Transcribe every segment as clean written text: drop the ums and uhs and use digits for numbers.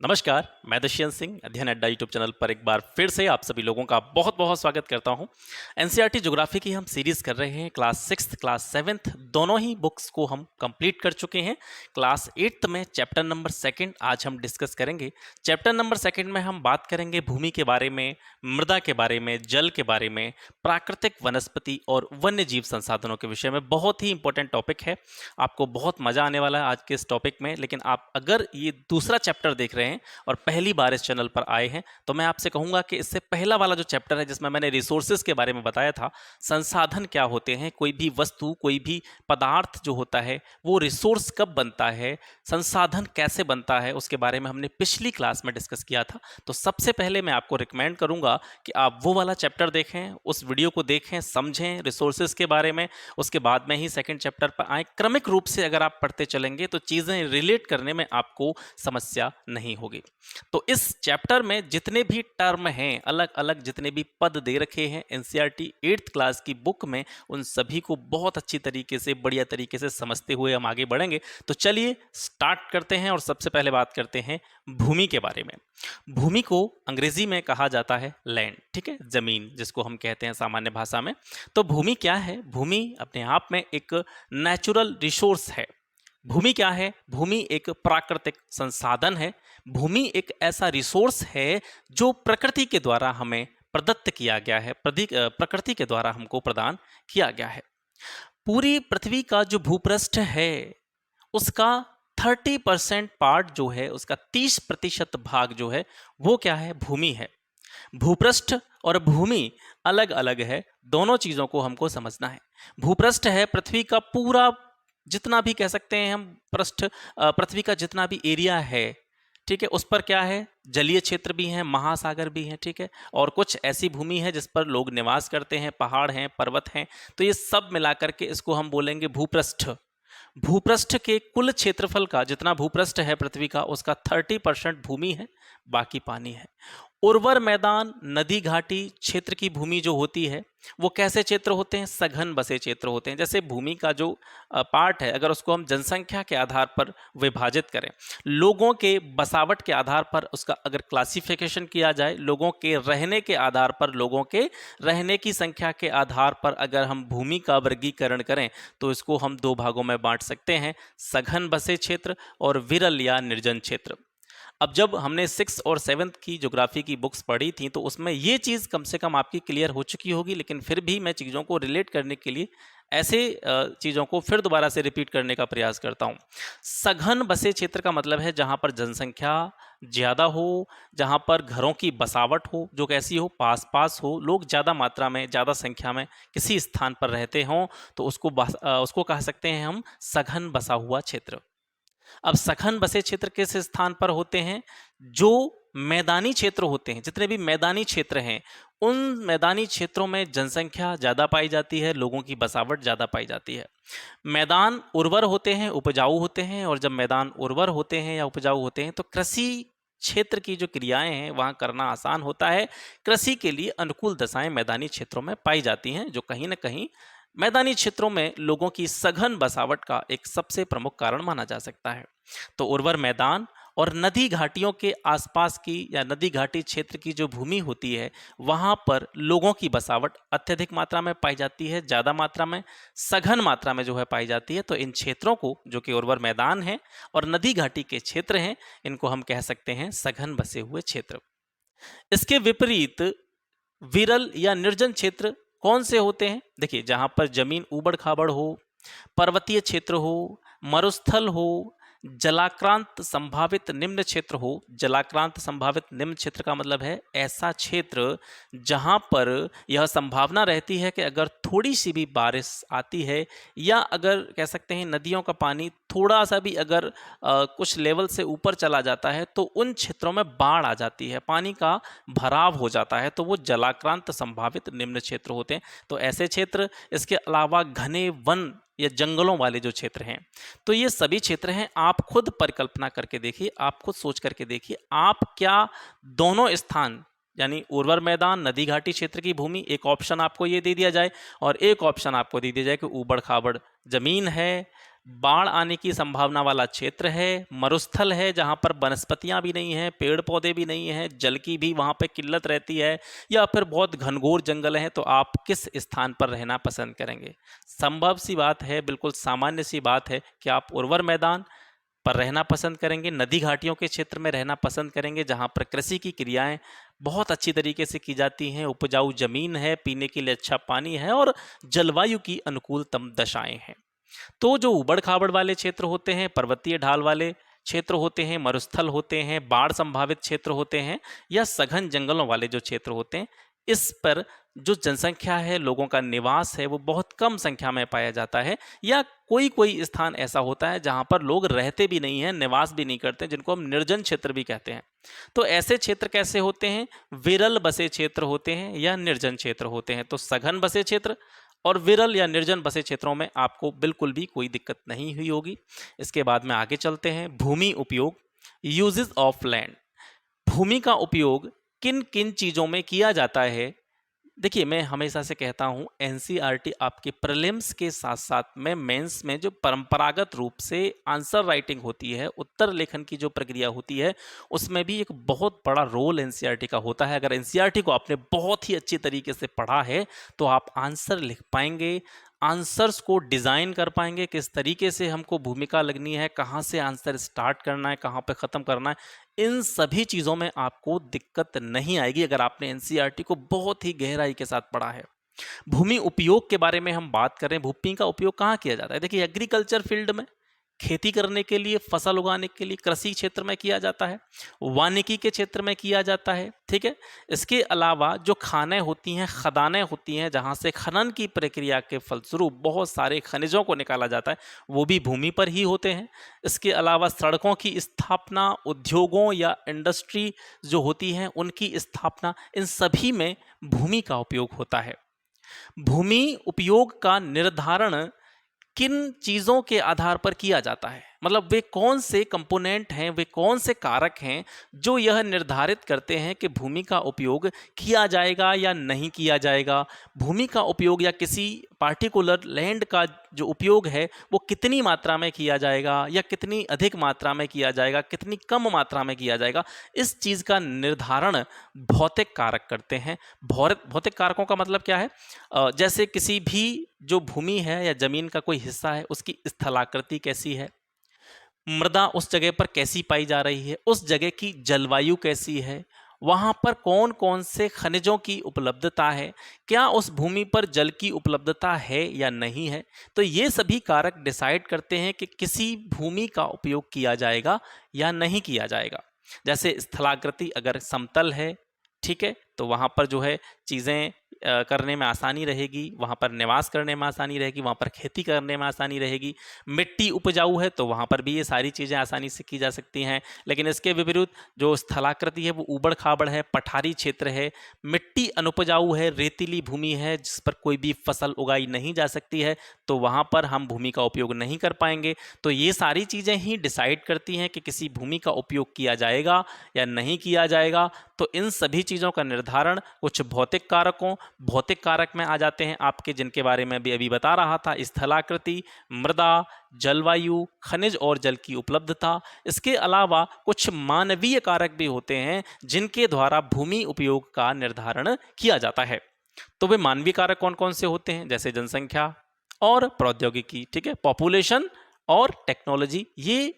नमस्कार, मैं दुष्यंत सिंह अध्ययन अड्डा यूट्यूब चैनल पर एक बार फिर से आप सभी लोगों का बहुत बहुत स्वागत करता हूं। एनसीईआरटी ज्योग्राफी की हम सीरीज कर रहे हैं। क्लास 6th क्लास 7th दोनों ही बुक्स को हम कंप्लीट कर चुके हैं। क्लास 8th में चैप्टर नंबर 2 आज हम डिस्कस करेंगे। चैप्टर नंबर 2 में हम बात करेंगे भूमि के बारे में, मृदा के बारे में, जल के बारे में, प्राकृतिक वनस्पति और वन्य जीव संसाधनों के विषय में। बहुत ही इंपॉर्टेंट टॉपिक है, आपको बहुत मजा आने वाला है आज के इस टॉपिक में। लेकिन आप अगर ये दूसरा चैप्टर देख रहे हैं और पहली बार इस चैनल पर आए हैं तो मैं आपसे कहूंगा कि इससे पहला वाला जो चैप्टर है जिसमें मैंने रिसोर्सेज के बारे में बताया था, संसाधन क्या होते हैं, कोई भी वस्तु, कोई भी पदार्थ जो होता है वो रिसोर्स कब बनता है, संसाधन कैसे बनता है, उसके बारे में हमने पिछली क्लास में डिस्कस किया था। तो सबसे पहले मैं आपको रिकमेंड करूंगा कि आप वो वाला चैप्टर देखें, उस वीडियो को देखें, समझें रिसोर्सेज के बारे में। उसके बाद में ही सेकंड चैप्टर पर आए। क्रमिक रूप से अगर आप पढ़ते चलेंगे तो चीज़ें रिलेट करने में आपको समस्या नहीं होगी। तो इस चैप्टर में जितने भी टर्म हैं, अलग अलग जितने भी पद दे रखे हैं एनसीईआरटी 8th क्लास की बुक में, उन सभी को बहुत अच्छी तरीके से, बढ़िया तरीके से समझते हुए हम आगे बढ़ेंगे। तो चलिए स्टार्ट करते हैं और सबसे पहले बात करते हैं भूमि के बारे में। भूमि को अंग्रेजी में कहा जाता है लैंड, ठीक है, जमीन जिसको हम कहते हैं सामान्य भाषा में। तो भूमि क्या है? भूमि अपने आप में एक नेचुरल रिसोर्स है। भूमि क्या है? भूमि एक प्राकृतिक संसाधन है। भूमि एक ऐसा रिसोर्स है जो प्रकृति के द्वारा हमें प्रदत्त किया गया है, प्रकृति के द्वारा हमको प्रदान किया गया है। पूरी पृथ्वी का जो भूपृष्ठ है उसका 30% पार्ट जो है, उसका 30% भाग जो है वो क्या है? भूमि है। भूपृष्ठ और भूमि अलग अलग है, दोनों चीजों को हमको समझना है। भूपृष्ठ है पृथ्वी का पूरा, जितना भी कह सकते हैं हम पृथ्वी का जितना भी एरिया है, ठीक है, उस पर क्या है? जलीय क्षेत्र भी हैं, महासागर भी हैं, ठीक है, और कुछ ऐसी भूमि है जिस पर लोग निवास करते हैं, पहाड़ हैं, पर्वत हैं। तो ये सब मिलाकर के इसको हम बोलेंगे भूपृष्ठ। भूपृष्ठ के कुल क्षेत्रफल का, जितना भूपृष्ठ है पृथ्वी का, उसका 30% भूमि है, बाकी पानी है। उर्वर मैदान, नदी घाटी क्षेत्र की भूमि जो होती है वो कैसे क्षेत्र होते हैं? सघन बसे क्षेत्र होते हैं। जैसे भूमि का जो पार्ट है, अगर उसको हम जनसंख्या के आधार पर विभाजित करें, लोगों के बसावट के आधार पर उसका अगर क्लासिफिकेशन किया जाए, लोगों के रहने के आधार पर, लोगों के रहने की संख्या के आधार पर अगर हम भूमि का वर्गीकरण करें तो इसको हम दो भागों में बांट सकते हैं, सघन बसे क्षेत्र और विरल या निर्जन क्षेत्र। अब जब हमने 6 और 7 की ज्योग्राफी की बुक्स पढ़ी थी तो उसमें ये चीज़ कम से कम आपकी क्लियर हो चुकी होगी, लेकिन फिर भी मैं चीज़ों को रिलेट करने के लिए ऐसे चीज़ों को फिर दोबारा से रिपीट करने का प्रयास करता हूँ। सघन बसे क्षेत्र का मतलब है जहाँ पर जनसंख्या ज़्यादा हो, जहाँ पर घरों की बसावट हो जो कैसी हो, पास पास हो, लोग ज़्यादा मात्रा में, ज़्यादा संख्या में किसी स्थान पर रहते हों, तो उसको कह सकते हैं हम सघन बसा हुआ क्षेत्र। अब सघन बसे क्षेत्र किस स्थान पर होते हैं? जो मैदानी क्षेत्र होते हैं, जितने भी मैदानी क्षेत्र हैं, उन मैदानी क्षेत्रों में जनसंख्या ज़्यादा पाई जाती है, लोगों की बसावट ज़्यादा पाई जाती है। मैदान उर्वर होते हैं, उपजाऊ होते हैं, और जब मैदान उर्वर होते हैं या उपजाऊ होते हैं तो कृषि क्षेत्र की जो क्रियाएं हैं वहाँ करना आसान होता है। कृषि के लिए अनुकूल दशाएं मैदानी क्षेत्रों में पाई जाती हैं, जो कहीं ना कहीं मैदानी क्षेत्रों में लोगों की सघन बसावट का एक सबसे प्रमुख कारण माना जा सकता है। तो उर्वर मैदान और नदी घाटियों के आसपास की या नदी घाटी क्षेत्र की जो भूमि होती है वहाँ पर लोगों की बसावट अत्यधिक मात्रा में पाई जाती है, ज़्यादा मात्रा में, सघन मात्रा में जो है पाई जाती है। तो इन क्षेत्रों को, जो कि उर्वर मैदान है और नदी घाटी के क्षेत्र हैं, इनको हम कह सकते हैं सघन बसे हुए क्षेत्र। इसके विपरीत विरल या निर्जन क्षेत्र कौन से होते हैं? देखिए, जहां पर जमीन ऊबड़ खाबड़ हो, पर्वतीय क्षेत्र हो, मरुस्थल हो, जलाक्रांत संभावित निम्न क्षेत्र हो। जलाक्रांत संभावित निम्न क्षेत्र का मतलब है ऐसा क्षेत्र जहां पर यह संभावना रहती है कि अगर थोड़ी सी भी बारिश आती है या अगर कह सकते हैं नदियों का पानी थोड़ा सा भी अगर कुछ लेवल से ऊपर चला जाता है तो उन क्षेत्रों में बाढ़ आ जाती है, पानी का भराव हो जाता है, तो वो जलाक्रांत संभावित निम्न क्षेत्र होते हैं। तो ऐसे क्षेत्र, इसके अलावा घने वन या जंगलों वाले जो क्षेत्र हैं, तो ये सभी क्षेत्र हैं। आप खुद परिकल्पना करके देखिए, आप खुद सोच करके देखिए, आप क्या दोनों स्थान, यानी उर्वर मैदान, नदी घाटी क्षेत्र की भूमि, एक ऑप्शन आपको ये दे दिया जाए और एक ऑप्शन आपको दे दिया जाए कि ऊबड़ खाबड़ जमीन है, बाढ़ आने की संभावना वाला क्षेत्र है, मरुस्थल है जहाँ पर वनस्पतियाँ भी नहीं हैं, पेड़ पौधे भी नहीं हैं, जल की भी वहाँ पे किल्लत रहती है, या फिर बहुत घनघोर जंगल हैं, तो आप किस स्थान पर रहना पसंद करेंगे? संभव सी बात है, बिल्कुल सामान्य सी बात है कि आप उर्वर मैदान पर रहना पसंद करेंगे, नदी घाटियों के क्षेत्र में रहना पसंद करेंगे जहाँ पर कृषि की क्रियाएं बहुत अच्छी तरीके से की जाती हैं, उपजाऊ जमीन है, पीने के लिए अच्छा पानी है और जलवायु की अनुकूलतम दशाएं हैं। तो जो उबड़ खाबड़ वाले क्षेत्र होते हैं, पर्वतीय ढाल वाले क्षेत्र होते हैं, मरुस्थल होते हैं, बाढ़ संभावित क्षेत्र होते हैं, या सघन जंगलों वाले जो क्षेत्र होते हैं, इस पर जो जनसंख्या है, लोगों का निवास है, वो बहुत कम संख्या में पाया जाता है, या कोई कोई स्थान ऐसा होता है जहाँ पर लोग रहते भी नहीं हैं, निवास भी नहीं करते, जिनको हम निर्जन क्षेत्र भी कहते हैं। तो ऐसे क्षेत्र कैसे होते हैं? विरल बसे क्षेत्र होते हैं या निर्जन क्षेत्र होते हैं। तो सघन बसे क्षेत्र और विरल या निर्जन बसे क्षेत्रों में आपको बिल्कुल भी कोई दिक्कत नहीं हुई होगी। इसके बाद में आगे चलते हैं। भूमि उपयोग, यूजेस ऑफ लैंड। भूमि का उपयोग किन किन चीज़ों में किया जाता है? देखिए, मैं हमेशा से कहता हूँ, एनसीईआरटी आपके प्रीलिम्स के साथ साथ में मेंस में जो परंपरागत रूप से आंसर राइटिंग होती है, उत्तर लेखन की जो प्रक्रिया होती है, उसमें भी एक बहुत बड़ा रोल एनसीईआरटी का होता है। अगर एनसीईआरटी को आपने बहुत ही अच्छी तरीके से पढ़ा है तो आप आंसर लिख पाएंगे, आंसर्स को डिज़ाइन कर पाएंगे, किस तरीके से हमको भूमिका लगनी है, कहाँ से आंसर स्टार्ट करना है, कहाँ पे ख़त्म करना है, इन सभी चीज़ों में आपको दिक्कत नहीं आएगी अगर आपने एनसीईआरटी को बहुत ही गहराई के साथ पढ़ा है। भूमि उपयोग के बारे में हम बात करें, भूमि का उपयोग कहाँ किया जाता है? देखिए, एग्रीकल्चर फील्ड में, खेती करने के लिए, फसल उगाने के लिए, कृषि क्षेत्र में किया जाता है, वानिकी के क्षेत्र में किया जाता है, ठीक है। इसके अलावा जो खानें होती हैं, खदानें होती हैं, जहाँ से खनन की प्रक्रिया के फलस्वरूप बहुत सारे खनिजों को निकाला जाता है, वो भी भूमि पर ही होते हैं। इसके अलावा सड़कों की स्थापना, उद्योगों या इंडस्ट्री जो होती हैं उनकी स्थापना, इन सभी में भूमि का उपयोग होता है। भूमि उपयोग का निर्धारण किन चीज़ों के आधार पर किया जाता है? मतलब वे कौन से कंपोनेंट हैं, वे कौन से कारक हैं जो यह निर्धारित करते हैं कि भूमि का उपयोग किया जाएगा या नहीं किया जाएगा? भूमि का उपयोग या किसी पार्टिकुलर लैंड का जो उपयोग है वो कितनी मात्रा में किया जाएगा या कितनी अधिक मात्रा में किया जाएगा, कितनी कम मात्रा में किया जाएगा, इस चीज़ का निर्धारण भौतिक कारक करते हैं। भौतिक कारकों का मतलब क्या है? जैसे किसी भी जो भूमि है या जमीन का कोई हिस्सा है, उसकी स्थलाकृति कैसी है, मृदा उस जगह पर कैसी पाई जा रही है, उस जगह की जलवायु कैसी है, वहाँ पर कौन कौन से खनिजों की उपलब्धता है, क्या उस भूमि पर जल की उपलब्धता है या नहीं है। तो ये सभी कारक डिसाइड करते हैं कि किसी भूमि का उपयोग किया जाएगा या नहीं किया जाएगा। जैसे स्थलाकृति अगर समतल है, ठीक है, तो वहाँ पर जो है चीज़ें करने में आसानी रहेगी, वहाँ पर निवास करने में आसानी रहेगी, वहाँ पर खेती करने में आसानी रहेगी। मिट्टी उपजाऊ है तो वहाँ पर भी ये सारी चीज़ें आसानी से की जा सकती हैं। लेकिन इसके विपरीत जो स्थलाकृति है वो ऊबड़ खाबड़ है, पठारी क्षेत्र है, मिट्टी अनुपजाऊ है, रेतीली भूमि है जिस पर कोई भी फसल उगाई नहीं जा सकती है, तो वहाँ पर हम भूमि का उपयोग नहीं कर पाएंगे। तो ये सारी चीज़ें ही डिसाइड करती हैं कि किसी भूमि का उपयोग किया जाएगा या नहीं किया जाएगा। तो इन सभी चीज़ों का निर्धारण कुछ भौतिक कारक में आ जाते हैं आपके, जिनके बारे में भी अभी बता रहा था। स्थलाकृति, मृदा, जलवायु, खनिज और जल की उपलब्धता। इसके अलावा कुछ मानवीय कारक भी होते हैं जिनके द्वारा भूमि उपयोग का निर्धारण किया जाता है। तो वे मानवीय कारक कौन कौन से होते हैं? जैसे जनसंख्या और प्रौद्योगिकी, ठीक है, पॉपुलेशन और टेक्नोलॉजी, ये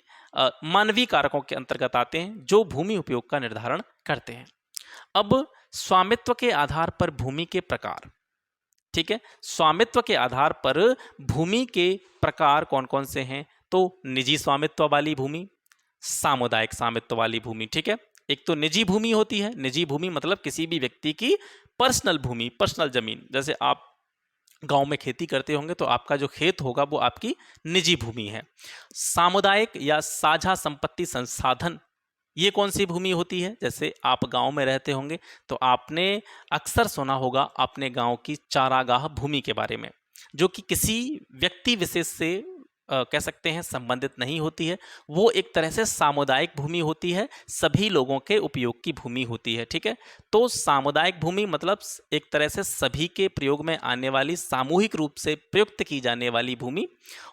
मानवीय कारकों के अंतर्गत आते हैं जो भूमि उपयोग का निर्धारण करते हैं। अब स्वामित्व के आधार पर भूमि के प्रकार, ठीक है, स्वामित्व के आधार पर भूमि के प्रकार कौन कौन से हैं? तो निजी स्वामित्व वाली भूमि, सामुदायिक स्वामित्व वाली भूमि, ठीक है। एक तो निजी भूमि होती है, निजी भूमि मतलब किसी भी व्यक्ति की पर्सनल भूमि, पर्सनल जमीन। जैसे आप गांव में खेती करते होंगे तो आपका जो खेत होगा वो आपकी निजी भूमि है। सामुदायिक या साझा संपत्ति संसाधन, ये कौन सी भूमि होती है? जैसे आप गांव में रहते होंगे तो आपने अक्सर सुना होगा अपने गांव की चारागाह भूमि के बारे में, जो कि किसी व्यक्ति विशेष से कह सकते हैं संबंधित नहीं होती है, वो एक तरह से सामुदायिक भूमि होती है, सभी लोगों के उपयोग की भूमि होती है। ठीक है, तो सामुदायिक भूमि मतलब एक तरह से सभी के प्रयोग में आने वाली, सामूहिक रूप से प्रयुक्त की जाने वाली भूमि,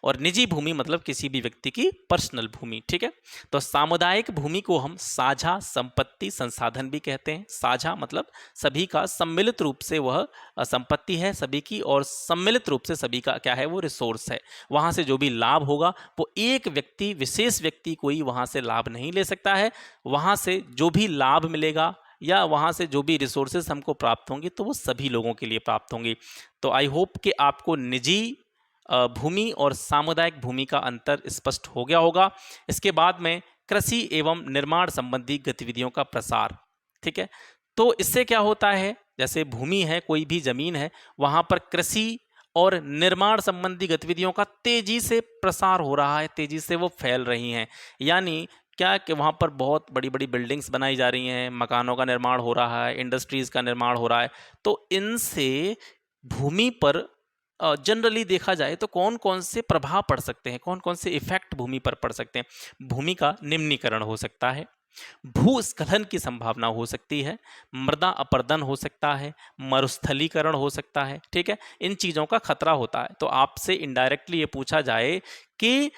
और निजी भूमि मतलब किसी भी व्यक्ति की पर्सनल भूमि। ठीक है, तो सामुदायिक भूमि को हम साझा संपत्ति संसाधन भी कहते हैं। साझा मतलब सभी का सम्मिलित रूप से वह संपत्ति है सभी की, और सम्मिलित रूप से सभी का क्या है, वो रिसोर्स है। वहाँ से जो भी लाभ होगा वो एक व्यक्ति, विशेष व्यक्ति कोई वहाँ से लाभ नहीं ले सकता है। वहाँ से जो भी लाभ मिलेगा या वहाँ से जो भी रिसोर्सेज हमको प्राप्त होंगी तो वो सभी लोगों के लिए प्राप्त होंगी। तो आई होप कि आपको निजी भूमि और सामुदायिक भूमि का अंतर स्पष्ट हो गया होगा। इसके बाद में कृषि एवं निर्माण संबंधी गतिविधियों का प्रसार। ठीक है, तो इससे क्या होता है, जैसे भूमि है, कोई भी जमीन है, वहाँ पर कृषि और निर्माण संबंधी गतिविधियों का तेजी से प्रसार हो रहा है, तेजी से वो फैल रही हैं। यानी क्या कि वहाँ पर बहुत बड़ी बड़ी बिल्डिंग्स बनाई जा रही हैं, मकानों का निर्माण हो रहा है, इंडस्ट्रीज़ का निर्माण हो रहा है। तो इनसे भूमि पर जनरली देखा जाए तो कौन कौन से प्रभाव पड़ सकते हैं, कौन कौन से इफेक्ट भूमि पर पड़ सकते हैं। भूमि का निम्नीकरण हो सकता है, भूस्खलन की संभावना हो सकती है, मृदा अपरदन हो सकता है, मरुस्थलीकरण हो सकता है। ठीक है, इन चीज़ों का खतरा होता है। तो आपसे इनडायरेक्टली ये पूछा जाए कि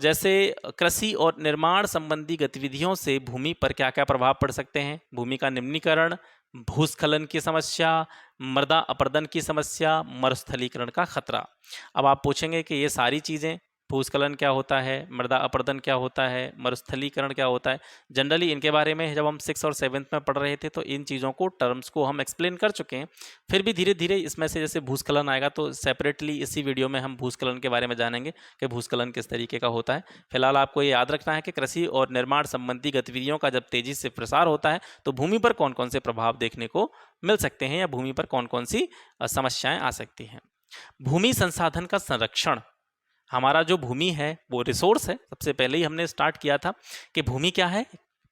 जैसे कृषि और निर्माण संबंधी गतिविधियों से भूमि पर क्या क्या प्रभाव पड़ सकते हैं। भूमि का निम्नीकरण, भूस्खलन की समस्या, मृदा अपरदन की समस्या, मरुस्थलीकरण का खतरा। अब आप पूछेंगे कि ये सारी चीज़ें, भूस्खलन क्या होता है, मृदा अपरदन क्या होता है, मरुस्थलीकरण क्या होता है, जनरली इनके बारे में जब हम 6 और 7th में पढ़ रहे थे तो इन चीज़ों को, टर्म्स को हम एक्सप्लेन कर चुके हैं। फिर भी धीरे धीरे इसमें से जैसे भूस्खलन आएगा तो सेपरेटली इसी वीडियो में हम भूस्खलन के बारे में जानेंगे कि भूस्खलन किस तरीके का होता है। फिलहाल आपको ये याद रखना है कि कृषि और निर्माण संबंधी गतिविधियों का जब तेजी से प्रसार होता है तो भूमि पर कौन कौन से प्रभाव देखने को मिल सकते हैं या भूमि पर कौन कौन सी समस्याएं आ सकती हैं। भूमि संसाधन का संरक्षण। हमारा जो भूमि है वो रिसोर्स है। सबसे पहले ही हमने स्टार्ट किया था कि भूमि क्या है,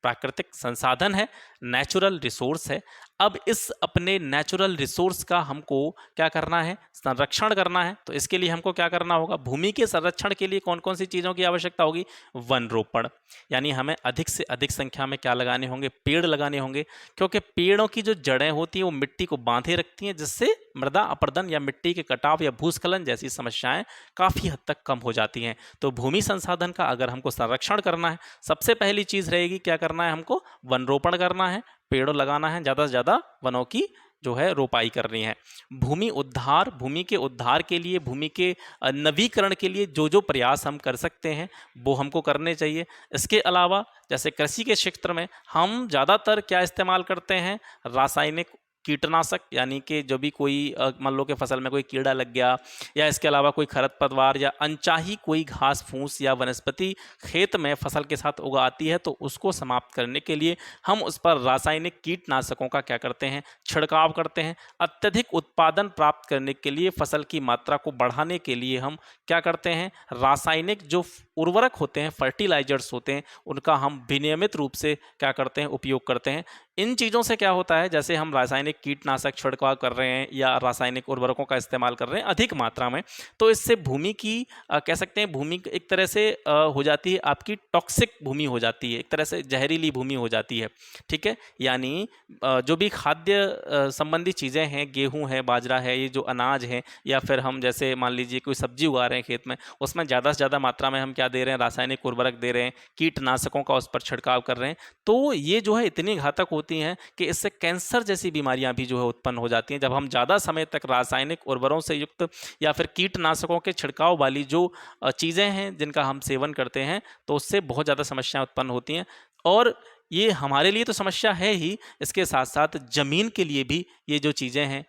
प्राकृतिक संसाधन है, नेचुरल रिसोर्स है। अब इस अपने नेचुरल रिसोर्स का हमको क्या करना है, संरक्षण करना है। तो इसके लिए हमको क्या करना होगा, भूमि के संरक्षण के लिए कौन कौन सी चीज़ों की आवश्यकता होगी, वन रोपण। यानी हमें अधिक से अधिक संख्या में क्या लगाने होंगे, पेड़ लगाने होंगे, क्योंकि पेड़ों की जो जड़ें होती हैं वो मिट्टी को बांधे रखती हैं, जिससे मृदा अपरदन या मिट्टी के कटाव या भूस्खलन जैसी समस्याएं काफ़ी हद तक कम हो जाती हैं। तो भूमि संसाधन का अगर हमको संरक्षण करना है, सबसे पहली चीज़ रहेगी क्या करना है, हमको वन रोपण करना है, पेड़ लगाना है, ज़्यादा से ज़्यादा वनों की जो है रोपाई करनी है। भूमि उद्धार, भूमि के उद्धार के लिए, भूमि के नवीकरण के लिए जो जो प्रयास हम कर सकते हैं वो हमको करने चाहिए। इसके अलावा जैसे कृषि के क्षेत्र में हम ज़्यादातर क्या इस्तेमाल करते हैं, रासायनिक कीटनाशक। यानी कि जो भी कोई मान लो कि फसल में कोई कीड़ा लग गया या इसके अलावा कोई खरपतवार या अनचाही कोई घास फूस या वनस्पति खेत में फसल के साथ उगा आती है, तो उसको समाप्त करने के लिए हम उस पर रासायनिक कीटनाशकों का क्या करते हैं, छिड़काव करते हैं। अत्यधिक उत्पादन प्राप्त करने के लिए, फसल की मात्रा को बढ़ाने के लिए हम क्या करते हैं, रासायनिक जो उर्वरक होते हैं, फर्टिलाइजर्स होते हैं, उनका हम विनियमित रूप से क्या करते हैं, उपयोग करते हैं। इन चीज़ों से क्या होता है, जैसे हम रासायनिक कीटनाशक छिड़काव कर रहे हैं या रासायनिक उर्वरकों का इस्तेमाल कर रहे हैं अधिक मात्रा में, तो इससे भूमि की कह सकते हैं भूमि एक तरह से हो जाती है आपकी टॉक्सिक भूमि हो जाती है, एक तरह से जहरीली भूमि हो जाती है। ठीक है, यानी जो भी खाद्य संबंधी चीज़ें हैं, गेहूँ है, बाजरा है, ये जो अनाज है, या फिर हम जैसे मान लीजिए कोई सब्जी उगा रहे हैं खेत में, उसमें ज़्यादा से ज़्यादा मात्रा में हम क्या दे रहे हैं, रासायनिक उर्वरक दे रहे हैं, कीटनाशकों का उस पर छिड़काव कर रहे हैं। तो ये जो है इतनी घातक होती हैं कि इससे कैंसर जैसी बीमारियां भी जो है उत्पन्न हो जाती हैं। जब हम ज़्यादा समय तक रासायनिक उर्वरकों से युक्त या फिर कीटनाशकों के छिड़काव वाली जो चीज़ें हैं जिनका हम सेवन करते हैं, तो उससे बहुत ज़्यादा समस्याएं उत्पन्न होती हैं। और ये हमारे लिए तो समस्या है ही, इसके साथ साथ ज़मीन के लिए भी ये जो चीज़ें हैं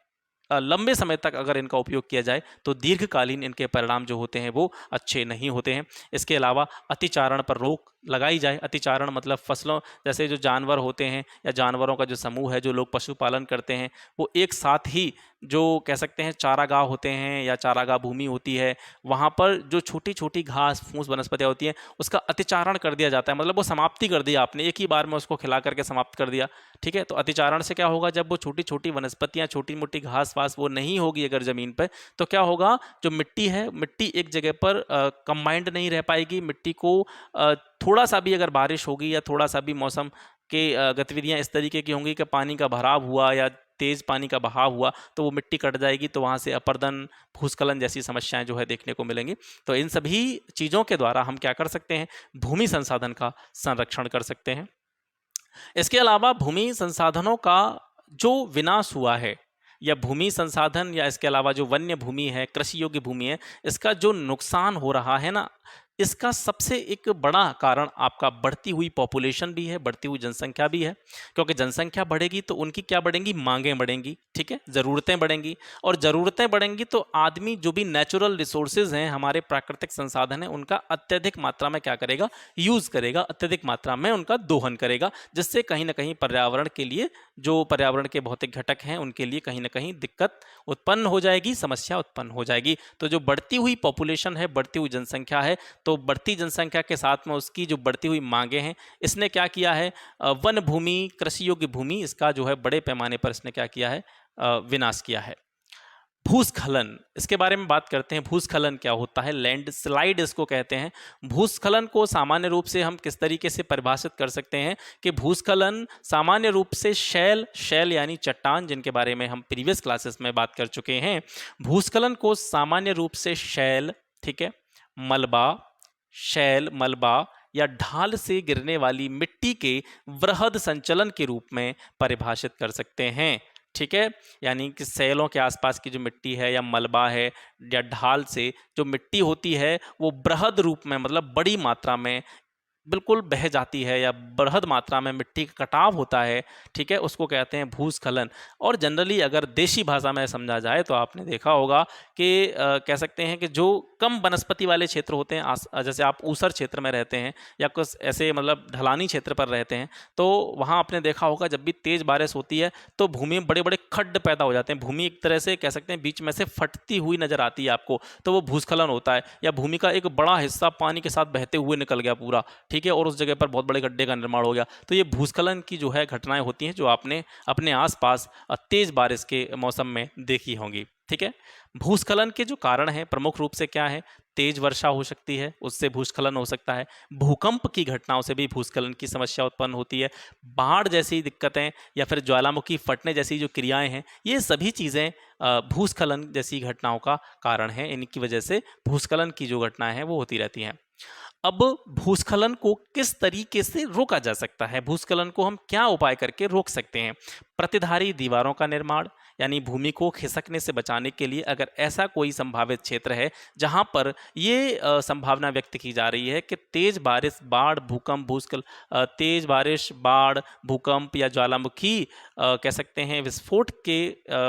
लंबे समय तक अगर इनका उपयोग किया जाए तो दीर्घकालीन इनके परिणाम जो होते हैं वो अच्छे नहीं होते हैं। इसके अलावा अतिचारण पर रोक, लगाई जाए। अतिचारण मतलब फसलों, जैसे जो जानवर होते हैं या जानवरों का जो समूह है, जो लोग पशुपालन करते हैं, वो एक साथ ही जो कह सकते हैं चारागाह होते हैं या चारागाह भूमि होती है, वहाँ पर जो छोटी छोटी घास फूस वनस्पतियाँ होती हैं उसका अतिचारण कर दिया जाता है। मतलब वो समाप्ति कर दी आपने, एक ही बार में उसको खिला करके समाप्त कर दिया। ठीक है, तो अतिचारण से क्या होगा, जब वो छोटी छोटी वनस्पतियाँ, छोटी मोटी घास वास वो नहीं होगी अगर ज़मीन पर, तो क्या होगा, जो मिट्टी है, मिट्टी एक जगह पर कंबाइंड नहीं रह पाएगी। मिट्टी को थोड़ा सा भी अगर बारिश होगी या थोड़ा सा भी मौसम के गतिविधियां इस तरीके की होंगी कि पानी का भराव हुआ या तेज पानी का बहाव हुआ, तो वो मिट्टी कट जाएगी, तो वहाँ से अपरदन, भूस्खलन जैसी समस्याएं जो है देखने को मिलेंगी। तो इन सभी चीज़ों के द्वारा हम क्या कर सकते हैं, भूमि संसाधन का संरक्षण कर सकते हैं। इसके अलावा भूमि संसाधनों का जो विनाश हुआ है, या भूमि संसाधन या इसके अलावा जो वन्य भूमि है, कृषि योग्य भूमि है, इसका जो नुकसान हो रहा है ना, इसका सबसे एक बड़ा कारण आपका बढ़ती हुई पॉपुलेशन भी है, बढ़ती हुई जनसंख्या भी है। क्योंकि जनसंख्या बढ़ेगी तो उनकी क्या बढ़ेंगी, मांगें बढ़ेंगी। ठीक है, ज़रूरतें बढ़ेंगी, और ज़रूरतें बढ़ेंगी तो आदमी जो भी नेचुरल रिसोर्सेज हैं, हमारे प्राकृतिक संसाधन हैं, उनका अत्यधिक मात्रा में क्या करेगा, यूज़ करेगा, अत्यधिक मात्रा में उनका दोहन करेगा, जिससे कहीं ना कहीं पर्यावरण के लिए, जो पर्यावरण के भौतिक घटक हैं, उनके लिए कहीं ना कहीं दिक्कत उत्पन्न हो जाएगी, समस्या उत्पन्न हो जाएगी। तो जो बढ़ती हुई पॉपुलेशन है, बढ़ती हुई जनसंख्या है, तो बढ़ती जनसंख्या के साथ में उसकी जो बढ़ती हुई मांगे हैं, इसने क्या किया है, वन भूमि, कृषि योग्य भूमि, इसका जो है बड़े पैमाने पर इसने क्या किया है, विनाश किया है। भूस्खलन, इसके बारे में बात करते हैं। भूस्खलन क्या होता है, लैंड स्लाइड इसको कहते हैं। भूस्खलन को सामान्य रूप से हम किस तरीके से परिभाषित कर सकते हैं कि भूस्खलन सामान्य रूप से शैल यानी चट्टान, जिनके बारे में हम प्रीवियस क्लासेस में बात कर चुके हैं, भूस्खलन को सामान्य रूप से शैल, ठीक है, मलबा, शैल, मलबा या ढाल से गिरने वाली मिट्टी के वृहद संचलन के रूप में परिभाषित कर सकते हैं। ठीक है, यानी कि सैलों के आसपास की जो मिट्टी है या मलबा है या ढाल से जो मिट्टी होती है, वो बृहद रूप में, मतलब बड़ी मात्रा में बिल्कुल बह जाती है, या बृहद मात्रा में मिट्टी का कटाव होता है। ठीक है, उसको कहते हैं भूस्खलन। और जनरली अगर देशी भाषा में समझा जाए तो आपने देखा होगा कि कह सकते हैं कि जो कम वनस्पति वाले क्षेत्र होते हैं, जैसे आप ऊसर क्षेत्र में रहते हैं या कुछ ऐसे मतलब ढलानी क्षेत्र पर रहते हैं, तो वहाँ आपने देखा होगा जब भी तेज़ बारिश होती है तो भूमि में बड़े बड़े खड्ड पैदा हो जाते हैं। भूमि एक तरह से कह सकते हैं बीच में से फटती हुई नजर आती है आपको, तो वो भूस्खलन होता है। या भूमि का एक बड़ा हिस्सा पानी के साथ बहते हुए निकल गया पूरा, ठीक है, और उस जगह पर बहुत बड़े गड्ढे का निर्माण हो गया। तो ये भूस्खलन की जो है घटनाएं होती हैं, जो आपने अपने आसपास तेज बारिश के मौसम में देखी होंगी। ठीक है, भूस्खलन के जो कारण हैं प्रमुख रूप से क्या है, तेज वर्षा हो सकती है, उससे भूस्खलन हो सकता है। भूकंप की घटनाओं से भी भूस्खलन की समस्या उत्पन्न होती है। बाढ़ जैसी दिक्कतें या फिर ज्वालामुखी फटने जैसी जो क्रियाएं हैं, ये सभी चीज़ें भूस्खलन जैसी घटनाओं का कारण है। इनकी वजह से भूस्खलन की जो घटनाएं हैं वो होती रहती हैं। अब भूस्खलन को किस तरीके से रोका जा सकता है, भूस्खलन को हम क्या उपाय करके रोक सकते हैं। प्रतिधारी दीवारों का निर्माण, यानी भूमि को खिसकने से बचाने के लिए अगर ऐसा कोई संभावित क्षेत्र है जहां पर ये संभावना व्यक्त की जा रही है कि तेज बारिश, बाढ़, भूकंप, तेज बारिश, बाढ़, भूकंप या ज्वालामुखी कह सकते हैं विस्फोट के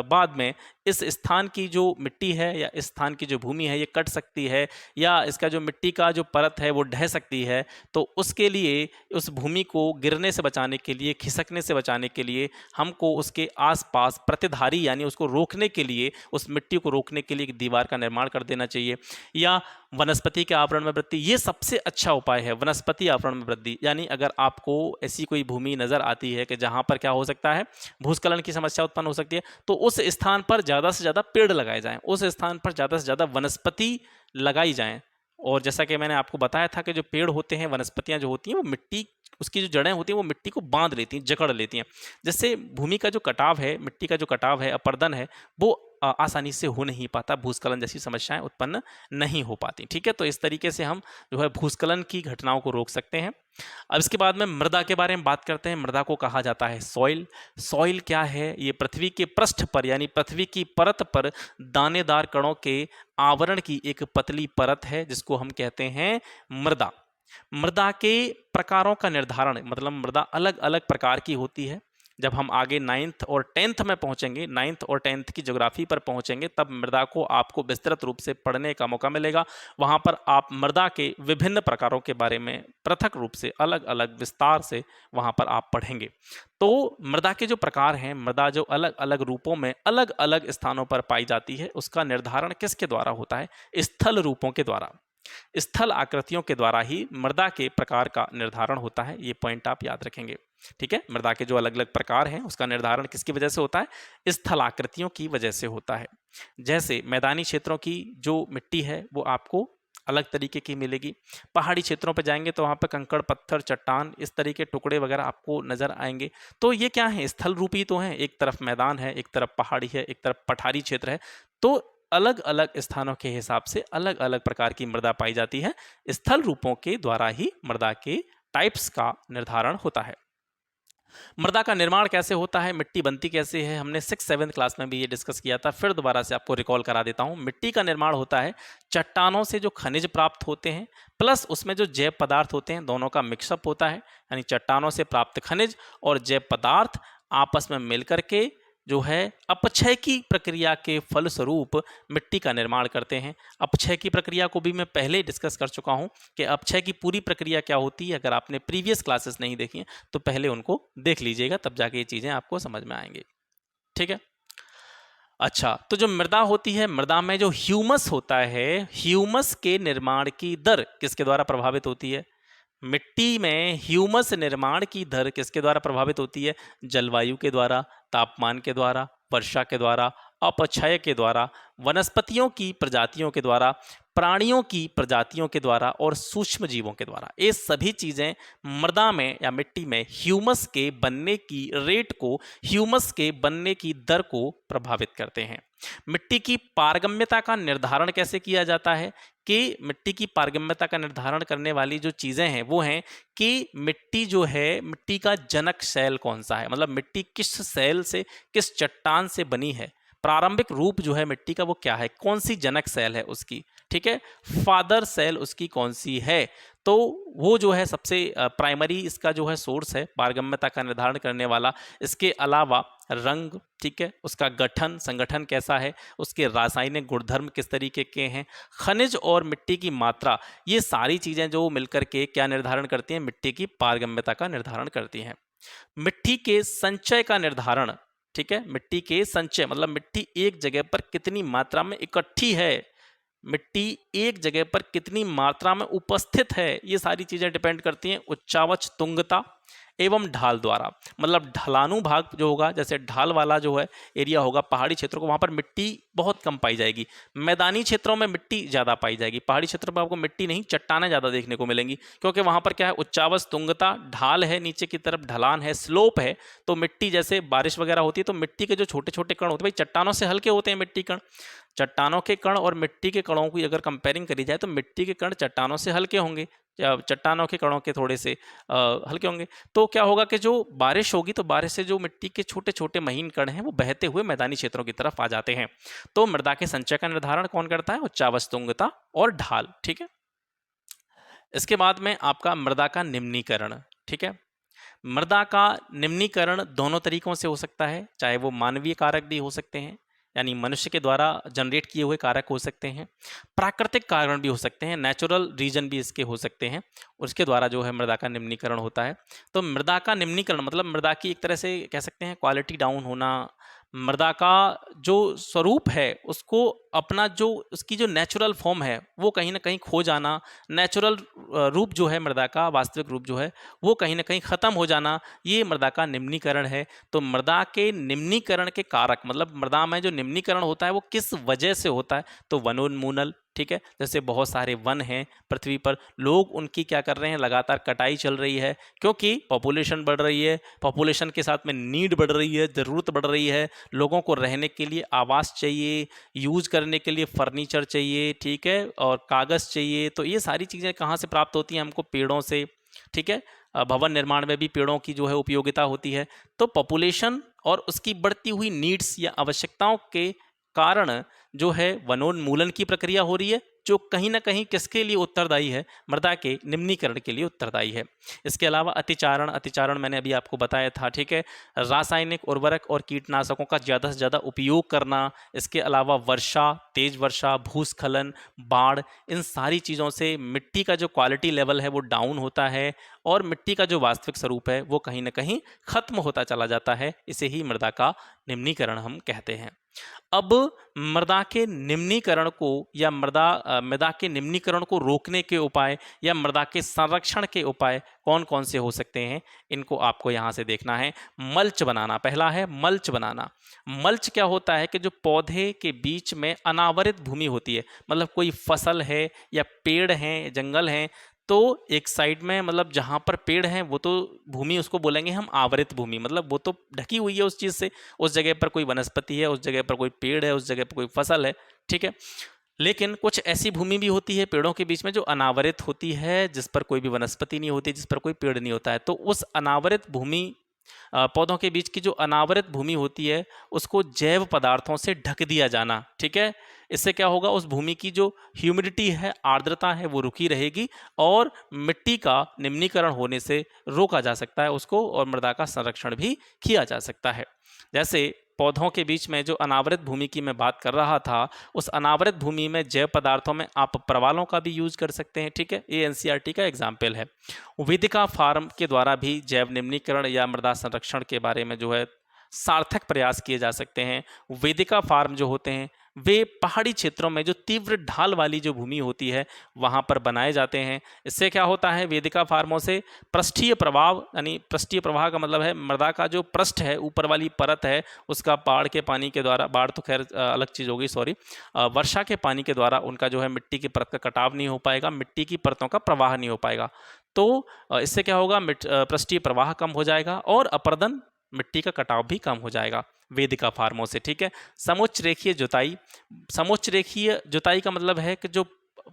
बाद में इस स्थान की जो मिट्टी है या इस स्थान की जो भूमि है ये कट सकती है, या इसका जो मिट्टी का जो परत है वो ढह सकती है, तो उसके लिए उस भूमि को गिरने से बचाने के लिए, खिसकने से बचाने के लिए हमको उसके आसपास प्रतिधारी यानी उसको रोकने के लिए, उस मिट्टी को रोकने के लिए एक दीवार का निर्माण कर देना चाहिए। या वनस्पति के आवरण में वृद्धि, ये सबसे अच्छा उपाय है, वनस्पति आवरण में वृद्धि। यानी अगर आपको ऐसी कोई भूमि नज़र आती है कि जहाँ पर क्या हो सकता है, भूस्खलन की समस्या उत्पन्न हो सकती है, तो उस स्थान पर ज़्यादा से ज़्यादा पेड़ लगाए जाएं, उस स्थान पर ज़्यादा से ज़्यादा वनस्पति लगाई जाएं। और जैसा कि मैंने आपको बताया था कि जो पेड़ होते हैं, वनस्पतियां जो होती हैं, वो मिट्टी, उसकी जो जड़ें होती हैं वो मिट्टी को बांध लेती हैं, जकड़ लेती हैं, जिससे भूमि का जो कटाव है, मिट्टी का जो कटाव है, अपरदन है, वो आसानी से हो नहीं पाता, भूस्खलन जैसी समस्याएं उत्पन्न नहीं हो पाती। ठीक है, तो इस तरीके से हम जो है भूस्खलन की घटनाओं को रोक सकते हैं। अब इसके बाद में मृदा के बारे में बात करते हैं। मृदा को कहा जाता है सॉइल। सॉइल क्या है, ये पृथ्वी के पृष्ठ पर यानी पृथ्वी की परत पर दानेदार कणों के आवरण की एक पतली परत है, जिसको हम कहते हैं मृदा। मृदा के प्रकारों का निर्धारण, मतलब मृदा अलग अलग प्रकार की होती है, जब हम आगे 9th और 10th में पहुंचेंगे, 9th और 10th की ज्योग्राफी पर पहुंचेंगे, तब मृदा को आपको विस्तृत रूप से पढ़ने का मौका मिलेगा। वहां पर आप मृदा के विभिन्न प्रकारों के बारे में पृथक रूप से अलग अलग विस्तार से वहां पर आप पढ़ेंगे। तो मृदा के जो प्रकार हैं, मृदा जो अलग अलग रूपों में अलग अलग स्थानों पर पाई जाती है, उसका निर्धारण किसके द्वारा होता है? स्थल रूपों के द्वारा, स्थल आकृतियों के द्वारा ही मृदा के प्रकार का निर्धारण होता है। ये पॉइंट आप याद रखेंगे, ठीक है। मृदा के जो अलग अलग प्रकार हैं उसका निर्धारण किसकी वजह से होता है? स्थल आकृतियों की वजह से होता है। जैसे मैदानी क्षेत्रों की जो मिट्टी है वो आपको अलग तरीके की मिलेगी, पहाड़ी क्षेत्रों पर जाएंगे तो वहाँ पर कंकड़, पत्थर, चट्टान, इस तरीके टुकड़े वगैरह आपको नजर आएंगे। तो ये क्या है? स्थल रूपी तो हैं, एक तरफ मैदान है, एक तरफ पहाड़ी है, एक तरफ पठारी क्षेत्र है। तो अलग अलग स्थानों के हिसाब से अलग अलग प्रकार की मृदा पाई जाती है। स्थल रूपों के द्वारा ही मृदा के टाइप्स का निर्धारण होता है। मृदा का निर्माण कैसे होता है, मिट्टी बनती कैसे है, हमने 6th-7th क्लास में भी ये डिस्कस किया था। फिर दोबारा से आपको रिकॉल करा देता हूँ। मिट्टी का निर्माण होता है चट्टानों से जो खनिज प्राप्त होते हैं प्लस उसमें जो जैव पदार्थ होते हैं, दोनों का मिक्सअप होता है। यानी चट्टानों से प्राप्त खनिज और जैव पदार्थ आपस में मिलकर के जो है अपक्षय की प्रक्रिया के फलस्वरूप मिट्टी का निर्माण करते हैं। अपक्षय की प्रक्रिया को भी मैं पहले डिस्कस कर चुका हूं कि अपक्षय की पूरी प्रक्रिया क्या होती है। अगर आपने प्रीवियस क्लासेस नहीं देखी हैं तो पहले उनको देख लीजिएगा, तब जाके ये चीज़ें आपको समझ में आएंगी, ठीक है। अच्छा, तो जो मृदा होती है, मृदा में जो ह्यूमस होता है, ह्यूमस के निर्माण की दर किसके द्वारा प्रभावित होती है? मिट्टी में ह्यूमस निर्माण की दर किसके द्वारा प्रभावित होती है? जलवायु के द्वारा, तापमान के द्वारा, वर्षा के द्वारा, अपक्षय के द्वारा, वनस्पतियों की प्रजातियों के द्वारा, प्राणियों की प्रजातियों के द्वारा और सूक्ष्म जीवों के द्वारा। ये सभी चीज़ें मृदा में या मिट्टी में ह्यूमस के बनने की रेट को, ह्यूमस के बनने की दर को प्रभावित करते हैं। मिट्टी की पारगम्यता का निर्धारण कैसे किया जाता है? कि मिट्टी की पारगम्यता का निर्धारण करने वाली जो चीज़ें हैं वो हैं कि मिट्टी जो है, मिट्टी का जनक सेल कौन सा है, मतलब मिट्टी किस सेल से, किस चट्टान से बनी है, प्रारंभिक रूप जो है मिट्टी का वो क्या है, कौन सी जनक सेल है उसकी, ठीक है, फादर सेल उसकी कौन सी है। तो वो जो है सबसे प्राइमरी इसका जो है सोर्स है पारगम्यता का निर्धारण करने वाला। इसके अलावा रंग, ठीक है, उसका गठन, संगठन कैसा है, उसके रासायनिक गुणधर्म किस तरीके के हैं, खनिज और मिट्टी की मात्रा, ये सारी चीज़ें जो मिलकर के क्या निर्धारण करती हैं? मिट्टी की पारगम्यता का निर्धारण करती हैं। मिट्टी के संचय का निर्धारण, ठीक है, मिट्टी के संचय मतलब मिट्टी एक जगह पर कितनी मात्रा में इकट्ठी है, मिट्टी एक जगह पर कितनी मात्रा में उपस्थित है, ये सारी चीज़ें डिपेंड करती हैं उच्चावच तुंगता एवं ढाल द्वारा। मतलब ढलानू भाग जो होगा, जैसे ढाल वाला जो है एरिया होगा पहाड़ी क्षेत्रों को, वहाँ पर मिट्टी बहुत कम पाई जाएगी। मैदानी क्षेत्रों में मिट्टी ज़्यादा पाई जाएगी। पहाड़ी क्षेत्रों पर आपको मिट्टी नहीं, चट्टानें ज़्यादा देखने को मिलेंगी, क्योंकि वहाँ पर क्या है, उच्चावच तुंगता, ढाल है, नीचे की तरफ ढलान है, स्लोप है। तो मिट्टी जैसे बारिश वगैरह होती है तो मिट्टी के जो छोटे छोटे कण होते हैं, भाई चट्टानों से हल्के होते हैं मिट्टी कण, चट्टानों के कण और मिट्टी के कणों की अगर कंपेयरिंग करी जाए तो मिट्टी के कण चट्टानों से हल्के होंगे, चट्टानों के कणों के थोड़े से हल्के होंगे। तो क्या होगा कि जो बारिश होगी तो बारिश से जो मिट्टी के छोटे छोटे महीन कण हैं वो बहते हुए मैदानी क्षेत्रों की तरफ आ जाते हैं। तो मृदा के संचय का निर्धारण कौन करता है? उच्चावच तुंगता और ढाल, ठीक है। इसके बाद में आपका मृदा का निम्नीकरण, ठीक है। मृदा का निम्नीकरण दोनों तरीकों से हो सकता है, चाहे वो मानवीय कारक भी हो सकते हैं, यानी मनुष्य के द्वारा जनरेट किए हुए कारक हो सकते हैं, प्राकृतिक कारण भी हो सकते हैं, नेचुरल रीजन भी इसके हो सकते हैं, उसके द्वारा जो है मृदा का निम्नीकरण होता है। तो मृदा का निम्नीकरण मतलब मृदा की एक तरह से कह सकते हैं क्वालिटी डाउन होना, मृदा का जो स्वरूप है उसको अपना जो उसकी जो नेचुरल फॉर्म है वो कहीं ना कहीं खो जाना, नेचुरल रूप जो है मृदा का, वास्तविक रूप जो है वो कहीं ना कहीं ख़त्म हो जाना, ये मृदा का निम्नीकरण है। तो मृदा के निम्नीकरण के कारक मतलब मृदा में जो निम्नीकरण होता है वो किस वजह से होता है? तो वनोन्मूलन, ठीक है। जैसे बहुत सारे वन हैं पृथ्वी पर, लोग उनकी क्या कर रहे हैं, लगातार कटाई चल रही है, क्योंकि पॉपुलेशन बढ़ रही है, पॉपुलेशन के साथ में नीड बढ़ रही है, ज़रूरत बढ़ रही है, लोगों को रहने के लिए आवास चाहिए, यूज़ करने के लिए फर्नीचर चाहिए, ठीक है, और कागज़ चाहिए। तो ये सारी चीज़ें कहाँ से प्राप्त होती हैं? हमको पेड़ों से, ठीक है। भवन निर्माण में भी पेड़ों की जो है उपयोगिता होती है। तो पॉपुलेशन और उसकी बढ़ती हुई नीड्स या आवश्यकताओं के कारण जो है वनोन्मूलन की प्रक्रिया हो रही है, जो कहीं ना कहीं किसके लिए उत्तरदायी है, मृदा के निम्नीकरण के लिए उत्तरदायी है। इसके अलावा अतिचारण, अतिचारण मैंने अभी आपको बताया था, ठीक है। रासायनिक उर्वरक और कीटनाशकों का ज़्यादा से ज़्यादा उपयोग करना, इसके अलावा वर्षा, तेज वर्षा, भूस्खलन, बाढ़, इन सारी चीज़ों से मिट्टी का जो क्वालिटी लेवल है वो डाउन होता है और मिट्टी का जो वास्तविक स्वरूप है वो कहीं ना कहीं खत्म होता चला जाता है। इसे ही मृदा का निम्नीकरण हम कहते हैं। अब मृदा के निम्नीकरण को या मृदा के निम्नीकरण को रोकने के उपाय या मृदा के संरक्षण के उपाय कौन कौन से हो सकते हैं, इनको आपको यहाँ से देखना है। मल्च बनाना, पहला है मल्च बनाना। मल्च क्या होता है कि जो पौधे के बीच में अनावरित भूमि होती है, मतलब कोई फसल है या पेड़ हैं, जंगल हैं, तो एक साइड में मतलब जहाँ पर पेड़ हैं वो तो भूमि उसको बोलेंगे हम आवरित भूमि, मतलब वो तो ढकी हुई है उस चीज़ से, उस जगह पर कोई वनस्पति है, उस जगह पर कोई पेड़ है, उस जगह पर कोई फसल है, ठीक है। लेकिन कुछ ऐसी भूमि भी होती है पेड़ों के बीच में जो अनावरित होती है, जिस पर कोई भी वनस्पति नहीं होती, जिस पर कोई पेड़ नहीं होता है। तो उस अनावरित भूमि, पौधों के बीच की जो अनावरित भूमि होती है उसको जैव पदार्थों से ढक दिया जाना, ठीक है। इससे क्या होगा, उस भूमि की जो ह्यूमिडिटी है, आर्द्रता है, वो रुकी रहेगी और मिट्टी का निम्नीकरण होने से रोका जा सकता है उसको, और मृदा का संरक्षण भी किया जा सकता है। जैसे पौधों के बीच में जो अनावृत भूमि की मैं बात कर रहा था, उस अनावृत भूमि में जैव पदार्थों में आप प्रवालों का भी यूज कर सकते हैं, ठीक है। ये एनसीईआरटी का एग्जाम्पल है। वेदिका फार्म के द्वारा भी जैव निम्नीकरण या मृदा संरक्षण के बारे में जो है सार्थक प्रयास किए जा सकते हैं। वेदिका फार्म जो होते हैं वे पहाड़ी क्षेत्रों में जो तीव्र ढाल वाली जो भूमि होती है वहाँ पर बनाए जाते हैं। इससे क्या होता है, वेदिका फार्मों से पृष्ठीय प्रवाह, यानी पृष्ठीय प्रवाह का मतलब है मृदा का जो पृष्ठ है, ऊपर वाली परत है, उसका बाढ़ के पानी के द्वारा, बाढ़ तो खैर अलग चीज़ होगी, सॉरी, वर्षा के पानी के द्वारा उनका जो है मिट्टी की परत का कटाव नहीं हो पाएगा, मिट्टी की परतों का प्रवाह नहीं हो पाएगा। तो इससे क्या होगा, पृष्ठीय प्रवाह कम हो जाएगा और अपरदन, मिट्टी का कटाव भी कम हो जाएगा वेदिका फार्मों से, ठीक है। समुच्च रेखीय जुताई, समुच्च रेखीय जुताई का मतलब है कि जो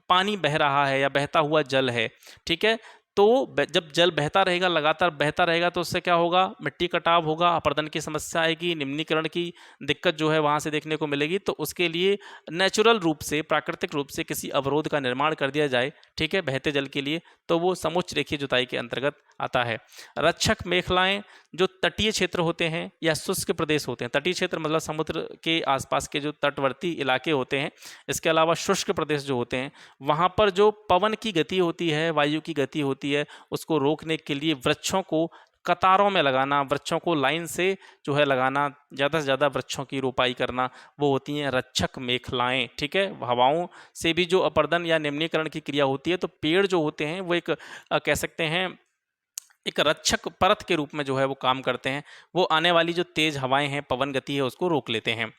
पानी बह रहा है या बहता हुआ जल है, ठीक है, तो जब जल बहता रहेगा, लगातार बहता रहेगा, तो उससे क्या होगा, मिट्टी कटाव होगा, अपरदन की समस्या आएगी, निम्नीकरण की दिक्कत जो है वहाँ से देखने को मिलेगी। तो उसके लिए नेचुरल रूप से, प्राकृतिक रूप से किसी अवरोध का निर्माण कर दिया जाए, ठीक है, बहते जल के लिए, तो वो समुच्च रेखीय जुताई के अंतर्गत आता है। रक्षक मेखलाएं, जो तटीय क्षेत्र होते हैं या शुष्क प्रदेश होते हैं, तटीय क्षेत्र मतलब समुद्र के आसपास के जो तटवर्ती इलाके होते हैं, इसके अलावा शुष्क प्रदेश जो होते हैं, वहाँ पर जो पवन की गति होती है, वायु की गति होती है, उसको रोकने के लिए वृक्षों को कतारों में लगाना, वृक्षों को लाइन से जो है लगाना, ज़्यादा से ज़्यादा वृक्षों की रोपाई करना, वो होती हैं रक्षक मेखलाएं, ठीक है। हवाओं से भी जो अपरदन या निम्नीकरण की क्रिया होती है, तो पेड़ जो होते हैं वो एक कह सकते हैं एक रक्षक परत के रूप में जो है वो काम करते हैं, वो आने वाली जो तेज हवाएं हैं, पवन गति है, उसको रोक लेते हैं।